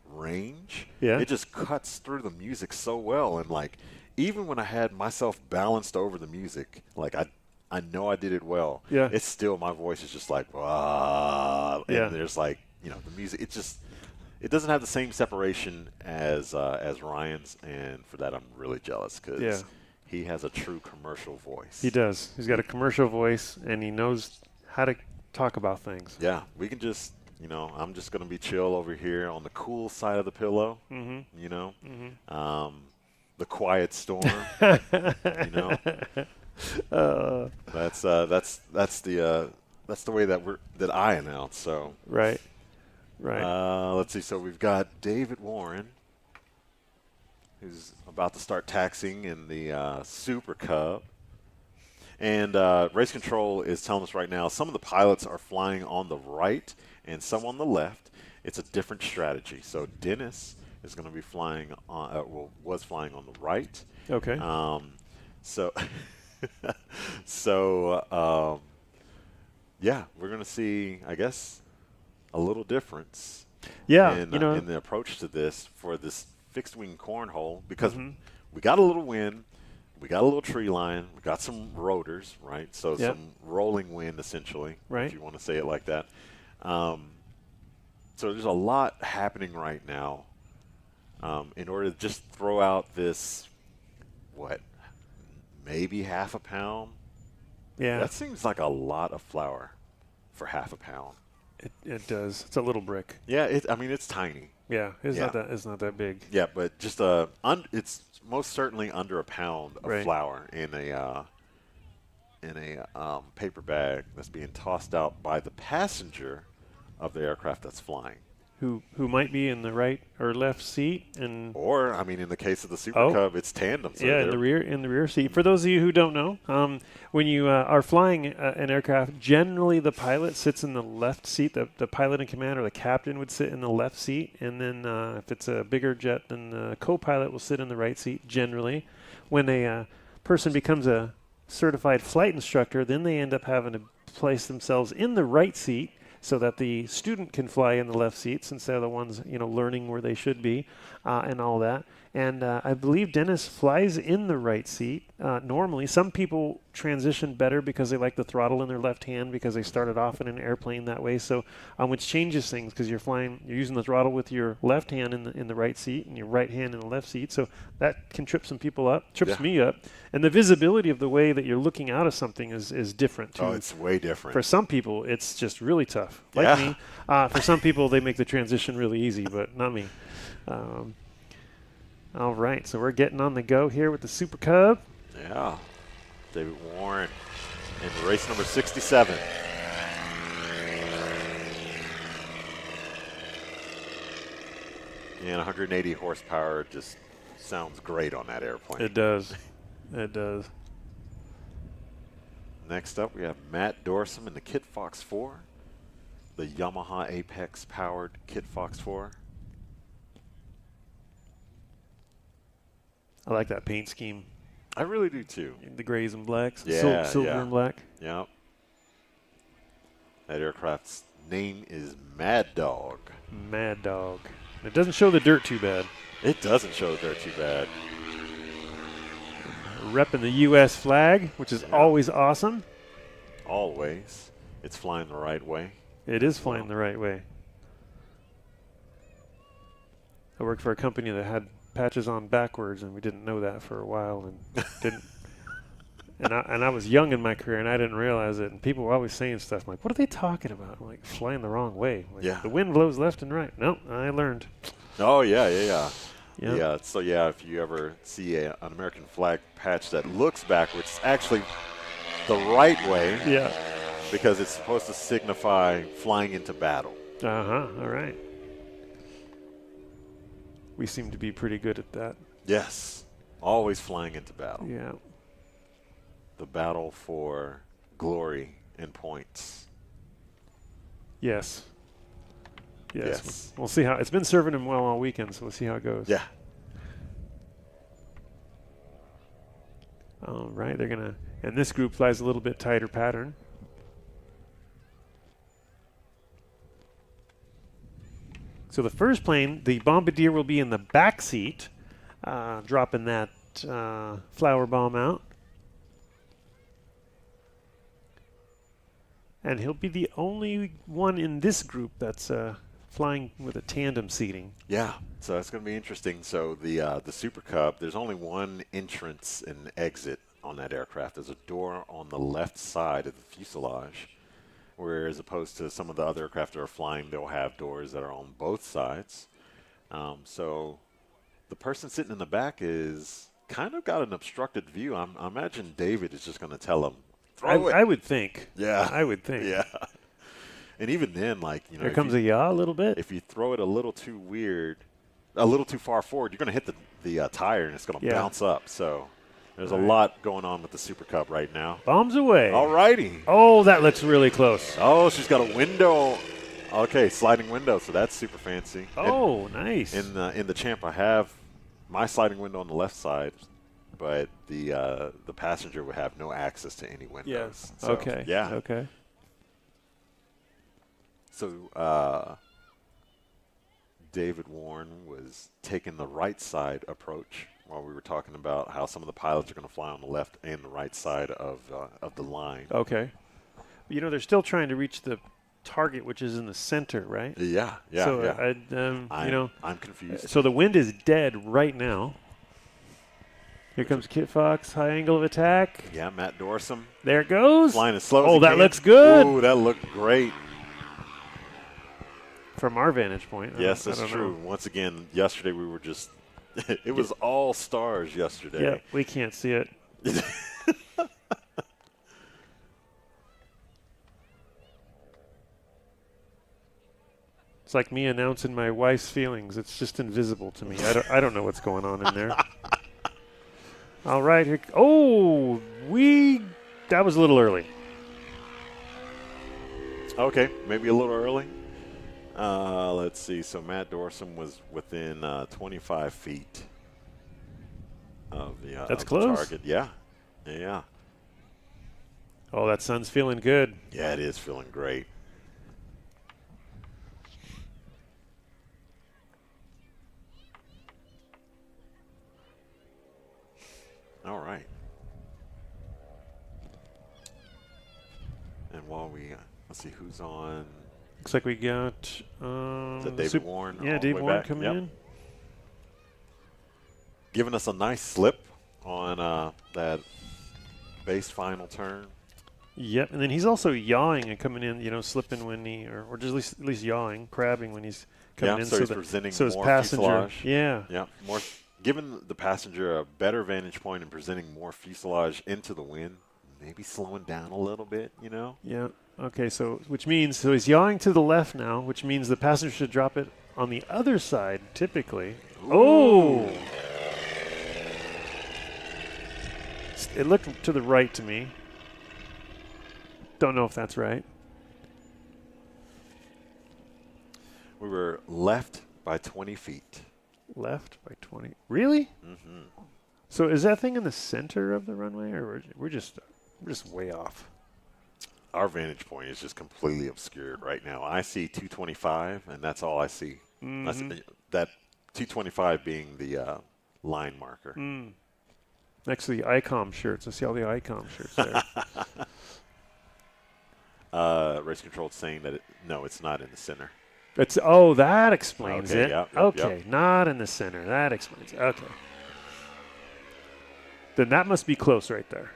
range, it just cuts through the music so well, and even when I had myself balanced over the music, I know I did it well. Yeah. It's still, my voice is just wow. Yeah. And there's the music, it doesn't have the same separation as Ryan's, and for that I'm really jealous because he has a true commercial voice. He does. He's got a commercial voice, and he knows how to talk about things. Yeah, we can just, you know, I'm just going to be chill over here on the cool side of the pillow, you know, the quiet storm, you know. That's the way that I announce. So right. Let's see. So we've got David Warren, who's about to start taxiing in the Super Cub. And Race Control is telling us right now some of the pilots are flying on the right and some on the left. It's a different strategy. So Dennis is going to be flying on, was flying on the right. Okay. Yeah, we're going to see, I guess, a little difference. Yeah, in the approach to this for this fixed wing cornhole, because we got a little wind. We got a little tree line. We got some rotors, right? So some rolling wind, essentially, if you want to say it like that. So there's a lot happening right now in order to just throw out this, maybe half a pound? Yeah. That seems like a lot of flour for half a pound. It does. It's a little brick. Yeah, it's tiny. Yeah, it's not that big. Yeah, but just it's most certainly under a pound of flour in a paper bag that's being tossed out by the passenger of the aircraft that's flying. Who might be in the right or left seat, or in the case of the Super Cub, it's tandem. So in the rear seat. For those of you who don't know, when you are flying an aircraft, generally the pilot sits in the left seat. The pilot in command or the captain would sit in the left seat, and then if it's a bigger jet, then the co-pilot will sit in the right seat. Generally, when a person becomes a certified flight instructor, then they end up having to place themselves in the right seat, so that the student can fly in the left seat, since they're the ones, learning where they should be, and all that. And I believe Dennis flies in the right seat normally. Some people transition better because they like the throttle in their left hand because they started off in an airplane that way. So which changes things because you're using the throttle with your left hand in the right seat and your right hand in the left seat. So that can trip some people up, trips me up. And the visibility of the way that you're looking out of something is different too. Oh, it's way different. For some people, it's just really tough, like me. For some people, they make the transition really easy, but not me. All right, so we're getting on the go here with the Super Cub. Yeah, David Warren in race number 67. And 180 horsepower just sounds great on that airplane. It does. It does. Next up, we have Matt Dorsum in the Kit Fox 4, the Yamaha Apex powered Kit Fox 4. I like that paint scheme. I really do too. The grays and blacks. Yeah, silver and black. Yep. That aircraft's name is Mad Dog. Mad Dog. It doesn't show the dirt too bad. It doesn't show the dirt too bad. Repping the U.S. flag, which is always awesome. Always. It's flying the right way. It is flying the right way. I worked for a company that had patches on backwards, and we didn't know that for a while, and didn't. And I was young in my career, and I didn't realize it. And people were always saying stuff like, "What are they talking about?" I'm like, flying the wrong way. Like, the wind blows left and right. No, I learned. Oh yeah. Yep. Yeah. So if you ever see an American flag patch that looks backwards, it's actually the right way. Yeah. Because it's supposed to signify flying into battle. All right. We seem to be pretty good at that. Yes. Always flying into battle. Yeah. The battle for glory and points. Yes. We'll see how it's been serving him well all weekend, so we'll see how it goes. Yeah. All right, and this group flies a little bit tighter pattern. So the first plane, the Bombardier, will be in the back seat, dropping that flower bomb out. And he'll be the only one in this group that's flying with a tandem seating. Yeah, so that's going to be interesting. So the Super Cub, there's only one entrance and exit on that aircraft. There's a door on the left side of the fuselage, whereas opposed to some of the other aircraft that are flying, they'll have doors that are on both sides. So the person sitting in the back is kind of got an obstructed view. I imagine David is just going to tell him, throw it. I would think. Yeah. I would think. Yeah. And even then, like, you know, there comes a yaw a little bit. If you throw it a little too weird, a little too far forward, you're going to hit the tire and it's going to bounce up. So there's a lot going on with the Super Cub right now. Bombs away. All righty. Oh, that looks really close. Oh, she's got a window. Okay, sliding window. So that's super fancy. Oh, nice. In the Champ, I have my sliding window on the left side, but the passenger would have no access to any windows. Yes. So, okay. Yeah. Okay. So David Warren was taking the right side approach while we were talking about how some of the pilots are going to fly on the left and the right side of the line. Okay. You know, they're still trying to reach the target, which is in the center, right? Yeah. Yeah. So, yeah. you know, I'm confused. So the wind is dead right now. Here comes Kit Fox, high angle of attack. Yeah, Matt Dorsum. There it goes. Flying as slow as Oh, he that can. looks good. Ooh, that looked great. From our vantage point. Yes, that's true. Once again, yesterday we were just – it was all stars yesterday. Yeah, we can't see it. It's like me announcing my wife's feelings. It's just invisible to me. I don't know what's going on in there. All right. Here, that was a little early. Okay, maybe a little early. Let's see. So Matt Dorsum was within 25 feet of the That's of close. The target. Yeah, yeah. Oh, that sun's feeling good. Yeah, it is feeling great. All right. And while we let's see who's on. Looks like we got Is that David Warren? Yeah, Dave Warren coming in. Giving us a nice slip on that base final turn. Yep, and then he's also yawing and coming in, you know, slipping when he, or just at least yawing, crabbing when he's coming in. So he's presenting so his more passenger, fuselage. Yeah. Yeah, more, giving the passenger a better vantage point and presenting more fuselage into the wind, maybe slowing down a little bit, you know? Yeah. Okay, so which means so he's yawing to the left now, which means the passenger should drop it on the other side typically. Ooh. Oh! It looked to the right to me. Don't know if that's right. We were left by 20 feet. Left by 20. Really? Mm-hmm. So is that thing in the center of the runway, or we're just way off? Our vantage point is just completely obscured right now. I see 225, and that's all I see. Mm-hmm. That 225 being the line marker. Mm. Next to the ICOM shirts. I see all the ICOM shirts there. Race control saying that no, it's not in the center. That explains Okay, it. yep, Okay, not in the center. That explains it. Okay. Then that must be close right there.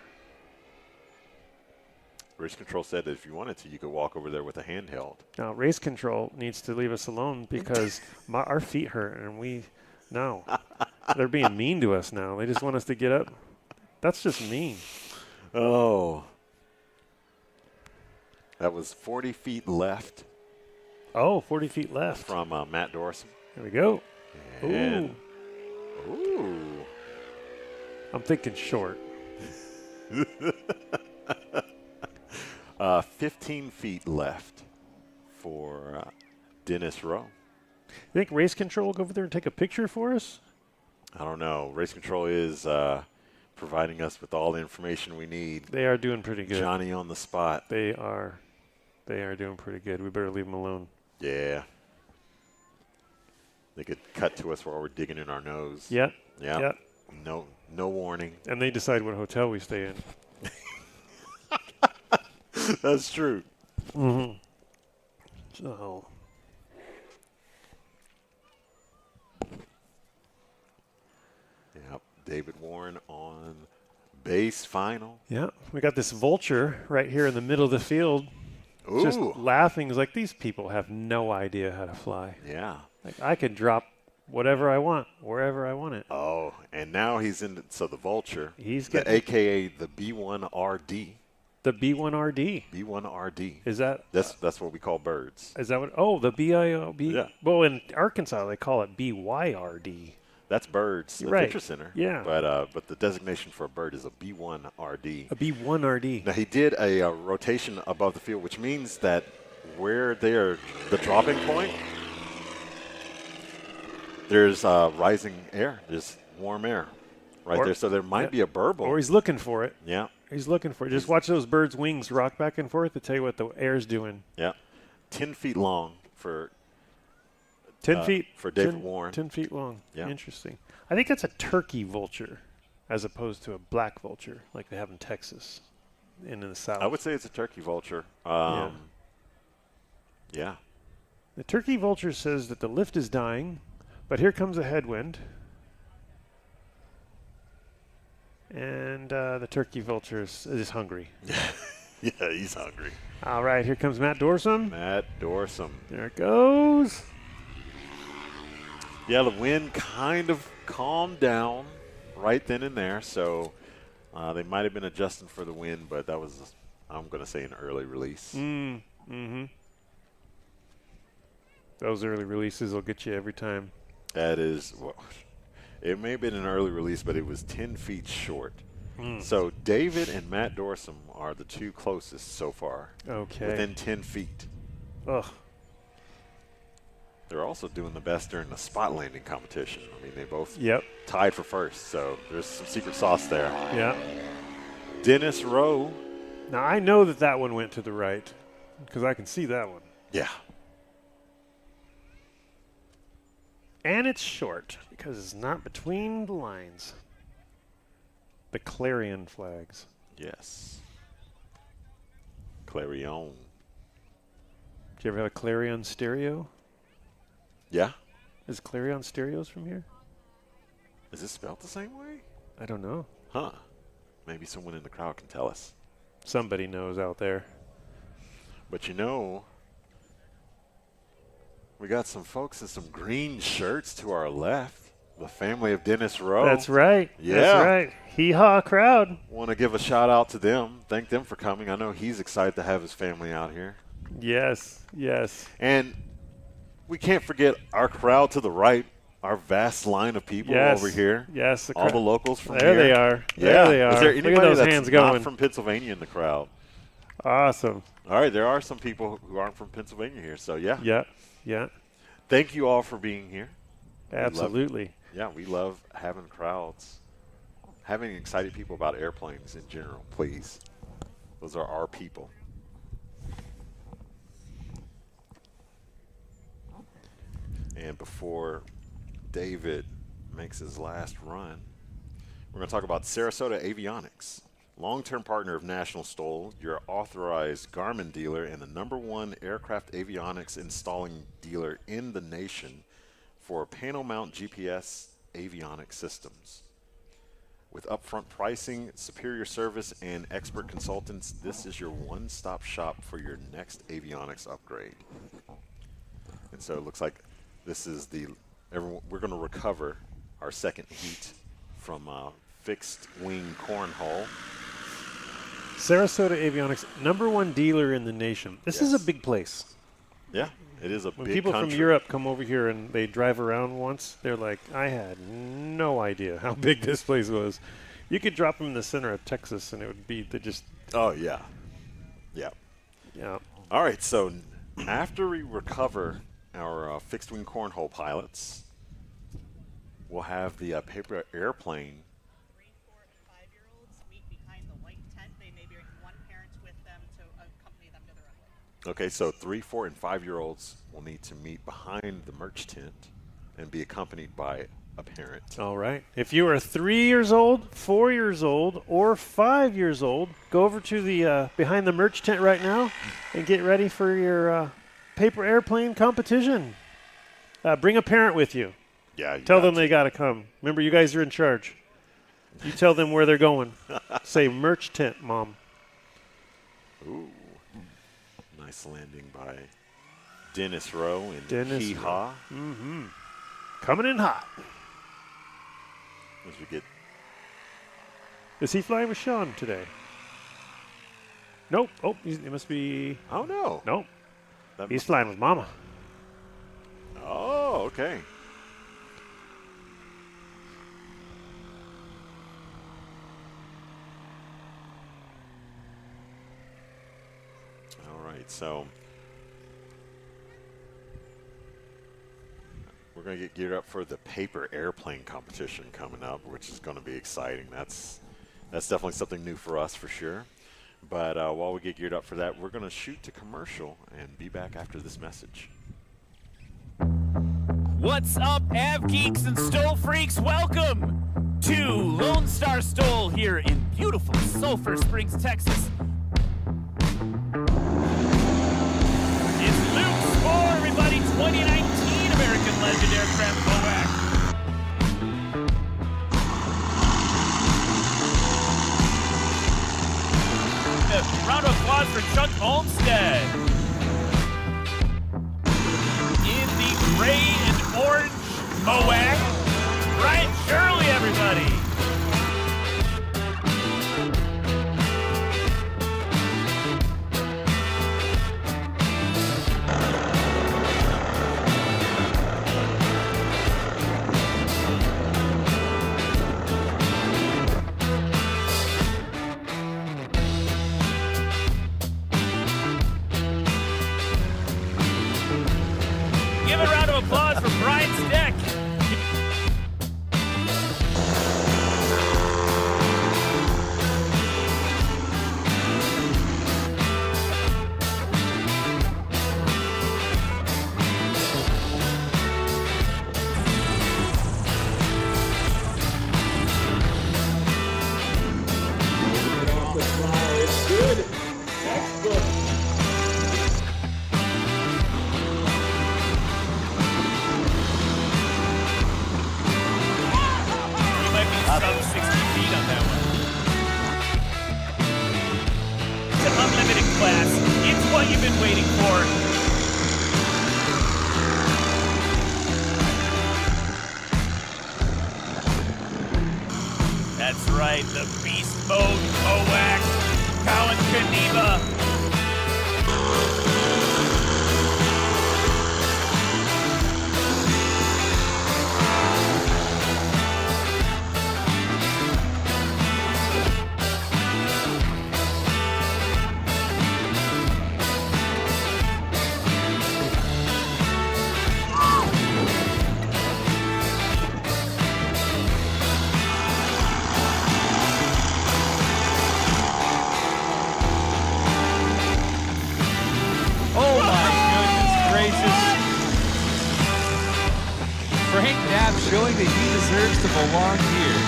Race control said that if you wanted to, you could walk over there with a handheld. Now, race control needs to leave us alone because our feet hurt, and they're being mean to us now. They just want us to get up. That's just mean. Oh. That was 40 feet left. 40 feet left. From Matt Dorsum. There we go. And ooh. I'm thinking short. 15 feet left for Dennis Rowe. You think race control will go over there and take a picture for us? I don't know. Race control is providing us with all the information we need. They are doing pretty good. Johnny on the spot. They are doing pretty good. We better leave them alone. Yeah. They could cut to us while we're digging in our nose. Yep. Yeah. Yep. No warning. And they decide what hotel we stay in. That's true. Mm-hmm. So, Yep. David Warren on base final. Yeah, we got this vulture right here in the middle of the field. Ooh. Just laughing. It's like, these people have no idea how to fly. Yeah. Like, I could drop whatever I want, wherever I want it. Oh, and now he's in. So the vulture, he's the getting AKA the B1RD. The B1RD. B1RD. Is that? That's what we call birds. Is that what? Oh, the BIOB. Yeah. Well, in Arkansas they call it BYRD. That's birds. The Right. Venture Center. Yeah. But the designation for a bird is a B1RD. A B1RD. Now he did a rotation above the field, which means that where they're the dropping point, there's rising air, there's warm air right there. So there might be a burble. Or he's looking for it. Yeah. He's looking for it. Just watch those birds' wings rock back and forth to tell you what the air's doing. Yeah. 10 feet long for 10 feet for David Warren. 10 feet long. Yeah. Interesting. I think that's a turkey vulture as opposed to a black vulture like they have in Texas and in the South. I would say it's a turkey vulture. Yeah. The turkey vulture says that the lift is dying, but here comes a headwind. And the turkey vulture is hungry. Yeah, he's hungry. All right, here comes Matt Dorsum. Matt Dorsum. There it goes. Yeah, the wind kind of calmed down right then and there, so they might have been adjusting for the wind, but that was, I'm going to say, an early release. Mm-hmm. Those early releases will get you every time. That is, well, it may have been an early release, but it was 10 feet short. So David and Matt Dorsum are the two closest so far. Okay. Within 10 feet. Ugh. They're also doing the best during the spot landing competition. I mean, they both tied for first, so there's some secret sauce there. Yeah. Dennis Rowe. Now, I know that one went to the right because I can see that one. Yeah. And it's short because it's not between the lines. The Clarion flags. Yes. Clarion. Did you ever have a Clarion stereo? Yeah. Is Clarion stereos from here? Is it spelled the same way? I don't know. Huh. Maybe someone in the crowd can tell us. Somebody knows out there. But you know, we got some folks in some green shirts to our left. The family of Dennis Rowe. That's right. Yeah. That's right. Hee-haw crowd. Want to give a shout out to them. Thank them for coming. I know he's excited to have his family out here. Yes. Yes. And we can't forget our crowd to the right, our vast line of people over here. Yes. All the locals from there here. They are. Yeah. There they are. Is there anybody Look at those that's hands not going. from Pennsylvania in the crowd? Awesome. All right, there are some people who aren't from Pennsylvania here, so yeah. Yeah. Yeah. Thank you all for being here. Absolutely. We love having crowds, having excited people about airplanes in general, please. Those are our people. And before David makes his last run, we're going to talk about Sarasota Avionics, long-term partner of National STOL, your authorized Garmin dealer and the #1 aircraft avionics installing dealer in the nation for panel mount GPS avionics systems. With upfront pricing, superior service, and expert consultants, this is your one-stop shop for your next avionics upgrade. And so it looks like this is we're going to recover our second heat from fixed wing cornhole. Sarasota Avionics, #1 dealer in the nation. This is a big place. Yeah, it is a when big people country. from Europe come over here and they drive around once, they're like, I had no idea how big this place was. You could drop them in the center of Texas and it would be Oh, yeah. Yeah. Yeah. All right, so after we recover our fixed wing cornhole pilots, we'll have the paper airplane. 3, 4, and 5-year-olds meet behind the white tent. They may bring one parent with them to accompany them to the runway. Okay, so 3, 4, and 5-year-olds will need to meet behind the merch tent and be accompanied by a parent. All right. If you are 3 years old, 4 years old, or 5 years old, go over to the behind the merch tent right now and get ready for your paper airplane competition. Bring a parent with you. Yeah. Tell them they got to come. Remember, you guys are in charge. You tell them where they're going. Say merch tent, Mom. Ooh. Nice landing by Dennis Rowe and Dennis Hee-Haw. Mm-hmm. Coming in hot. As we get. Is he flying with Sean today? Nope. Oh, it must be. Oh, no. Nope. He's flying with Mama. Oh, okay. All right, so we're going to get geared up for the paper airplane competition coming up, which is going to be exciting. That's definitely something new for us for sure. But while we get geared up for that, we're going to shoot to commercial and be back after this message. What's up, Av Geeks and Stol Freaks? Welcome to Lone Star Stol here in beautiful Sulphur Springs, Texas. It's Luke's for everybody, 2019 American Legend Aircraft MOAC. Round of applause for Chuck Olmstead. In the gray and orange MOAC, Brian Shirley, everybody. Give a round of applause for Brian Steck. It's good. Textbook. You might be sub 60 feet on that one. It's an unlimited class. It's what you've been waiting for. That's right, the Beast Mode MOAC, Colin Geneva. Oh my goodness gracious. Frank Knapp showing that he deserves to belong here.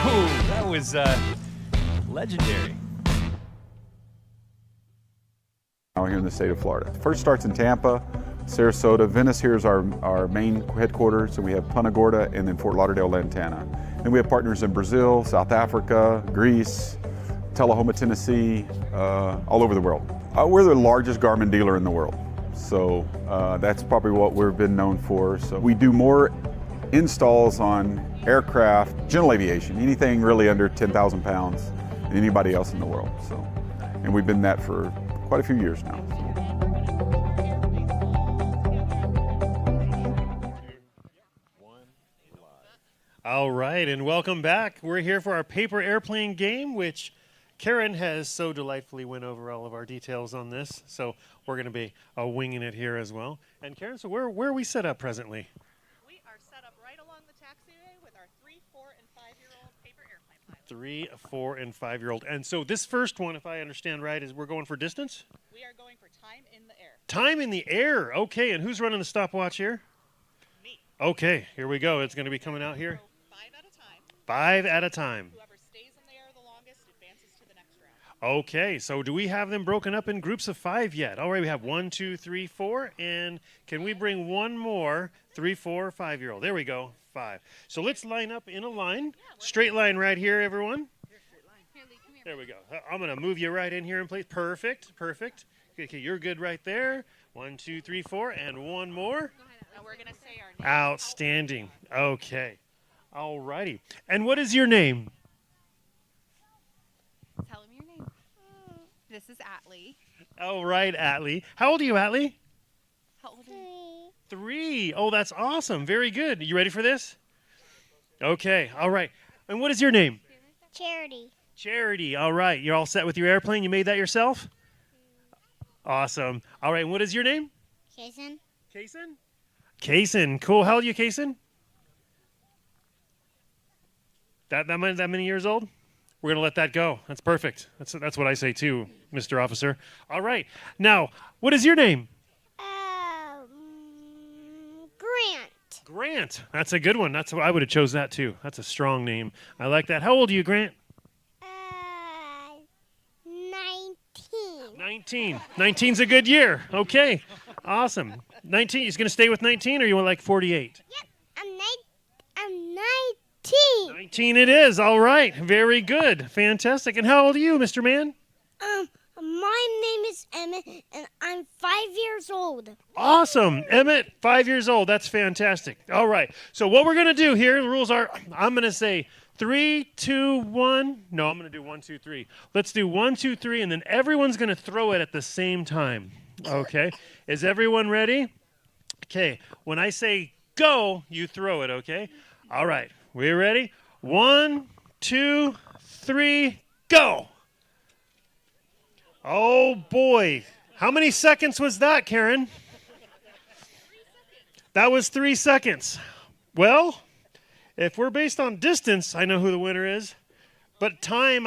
Whoa, that was legendary. Now here in the state of Florida. First starts in Tampa, Sarasota. Venice here is our main headquarters, and we have Punta Gorda and then Fort Lauderdale, Lantana. Then we have partners in Brazil, South Africa, Greece, Tullahoma, Tennessee, all over the world. We're the largest Garmin dealer in the world, so that's probably what we've been known for. So we do more installs on aircraft, general aviation, anything really under 10,000 pounds than anybody else in the world. So, and we've been that for quite a few years now. All right, and welcome back. We're here for our paper airplane game, which Karen has so delightfully went over all of our details on this. So we're going to be winging it here as well. And Karen, so where are we set up presently? We are set up right along the taxiway with our 3-, 4-, and 5-year-old paper airplane pilots. 3-, 4-, and 5-year-old. And so this first one, if I understand right, is we're going for distance? We are going for time in the air. Time in the air. Okay, and who's running the stopwatch here? Me. Okay, here we go. It's going to be coming out here. So 5 at a time. 5 at a time. Whoever stays in the air the longest advances Okay, so do we have them broken up in groups of 5 yet? All right, we have 1, 2, 3, 4, and can we bring one more 3, 4, 5-year-old? There we go, 5. So let's line up in a line, straight line right here, everyone. There we go. I'm going to move you right in here in place. Perfect, perfect. Okay, you're good right there. 1, 2, 3, 4, and one more. We're going to say our name. Outstanding. Okay. All righty. And what is your name? Tell him your name. This is Atlee. All right, Atlee. How old are you, Atlee? How old are you? 3. Oh, that's awesome. Very good. You ready for this? Okay. All right. And what is your name? Charity. Charity. All right. You're all set with your airplane? You made that yourself? Awesome. All right. And what is your name? Kason. Kason? Kason. Cool. How old are you, Kason? That many years old? We're going to let that go. That's perfect. That's what I say too, Mr. Officer. All right. Now, what is your name? Grant. Grant. That's a good one. That's I would have chose that too. That's a strong name. I like that. How old are you, Grant? 19. 19. 19's a good year. Okay. Awesome. 19. You're going to stay with 19 or you want like 48? Yep. I'm 19. 19 it is. All right. Very good. Fantastic. And how old are you, Mr. Man? My name is Emmett, and I'm 5 years old. Awesome. Emmett, 5 years old. That's fantastic. All right. So what we're going to do here, the rules are, I'm going to say 3, 2, 1. No, I'm going to do 1, 2, 3. Let's do 1, 2, 3, and then everyone's going to throw it at the same time. Okay. Is everyone ready? Okay. When I say go, you throw it, okay? All right. We ready? 1, 2, 3, go. Oh, boy. How many seconds was that, Karen? That was 3 seconds. Well, if we're based on distance, I know who the winner is. But time,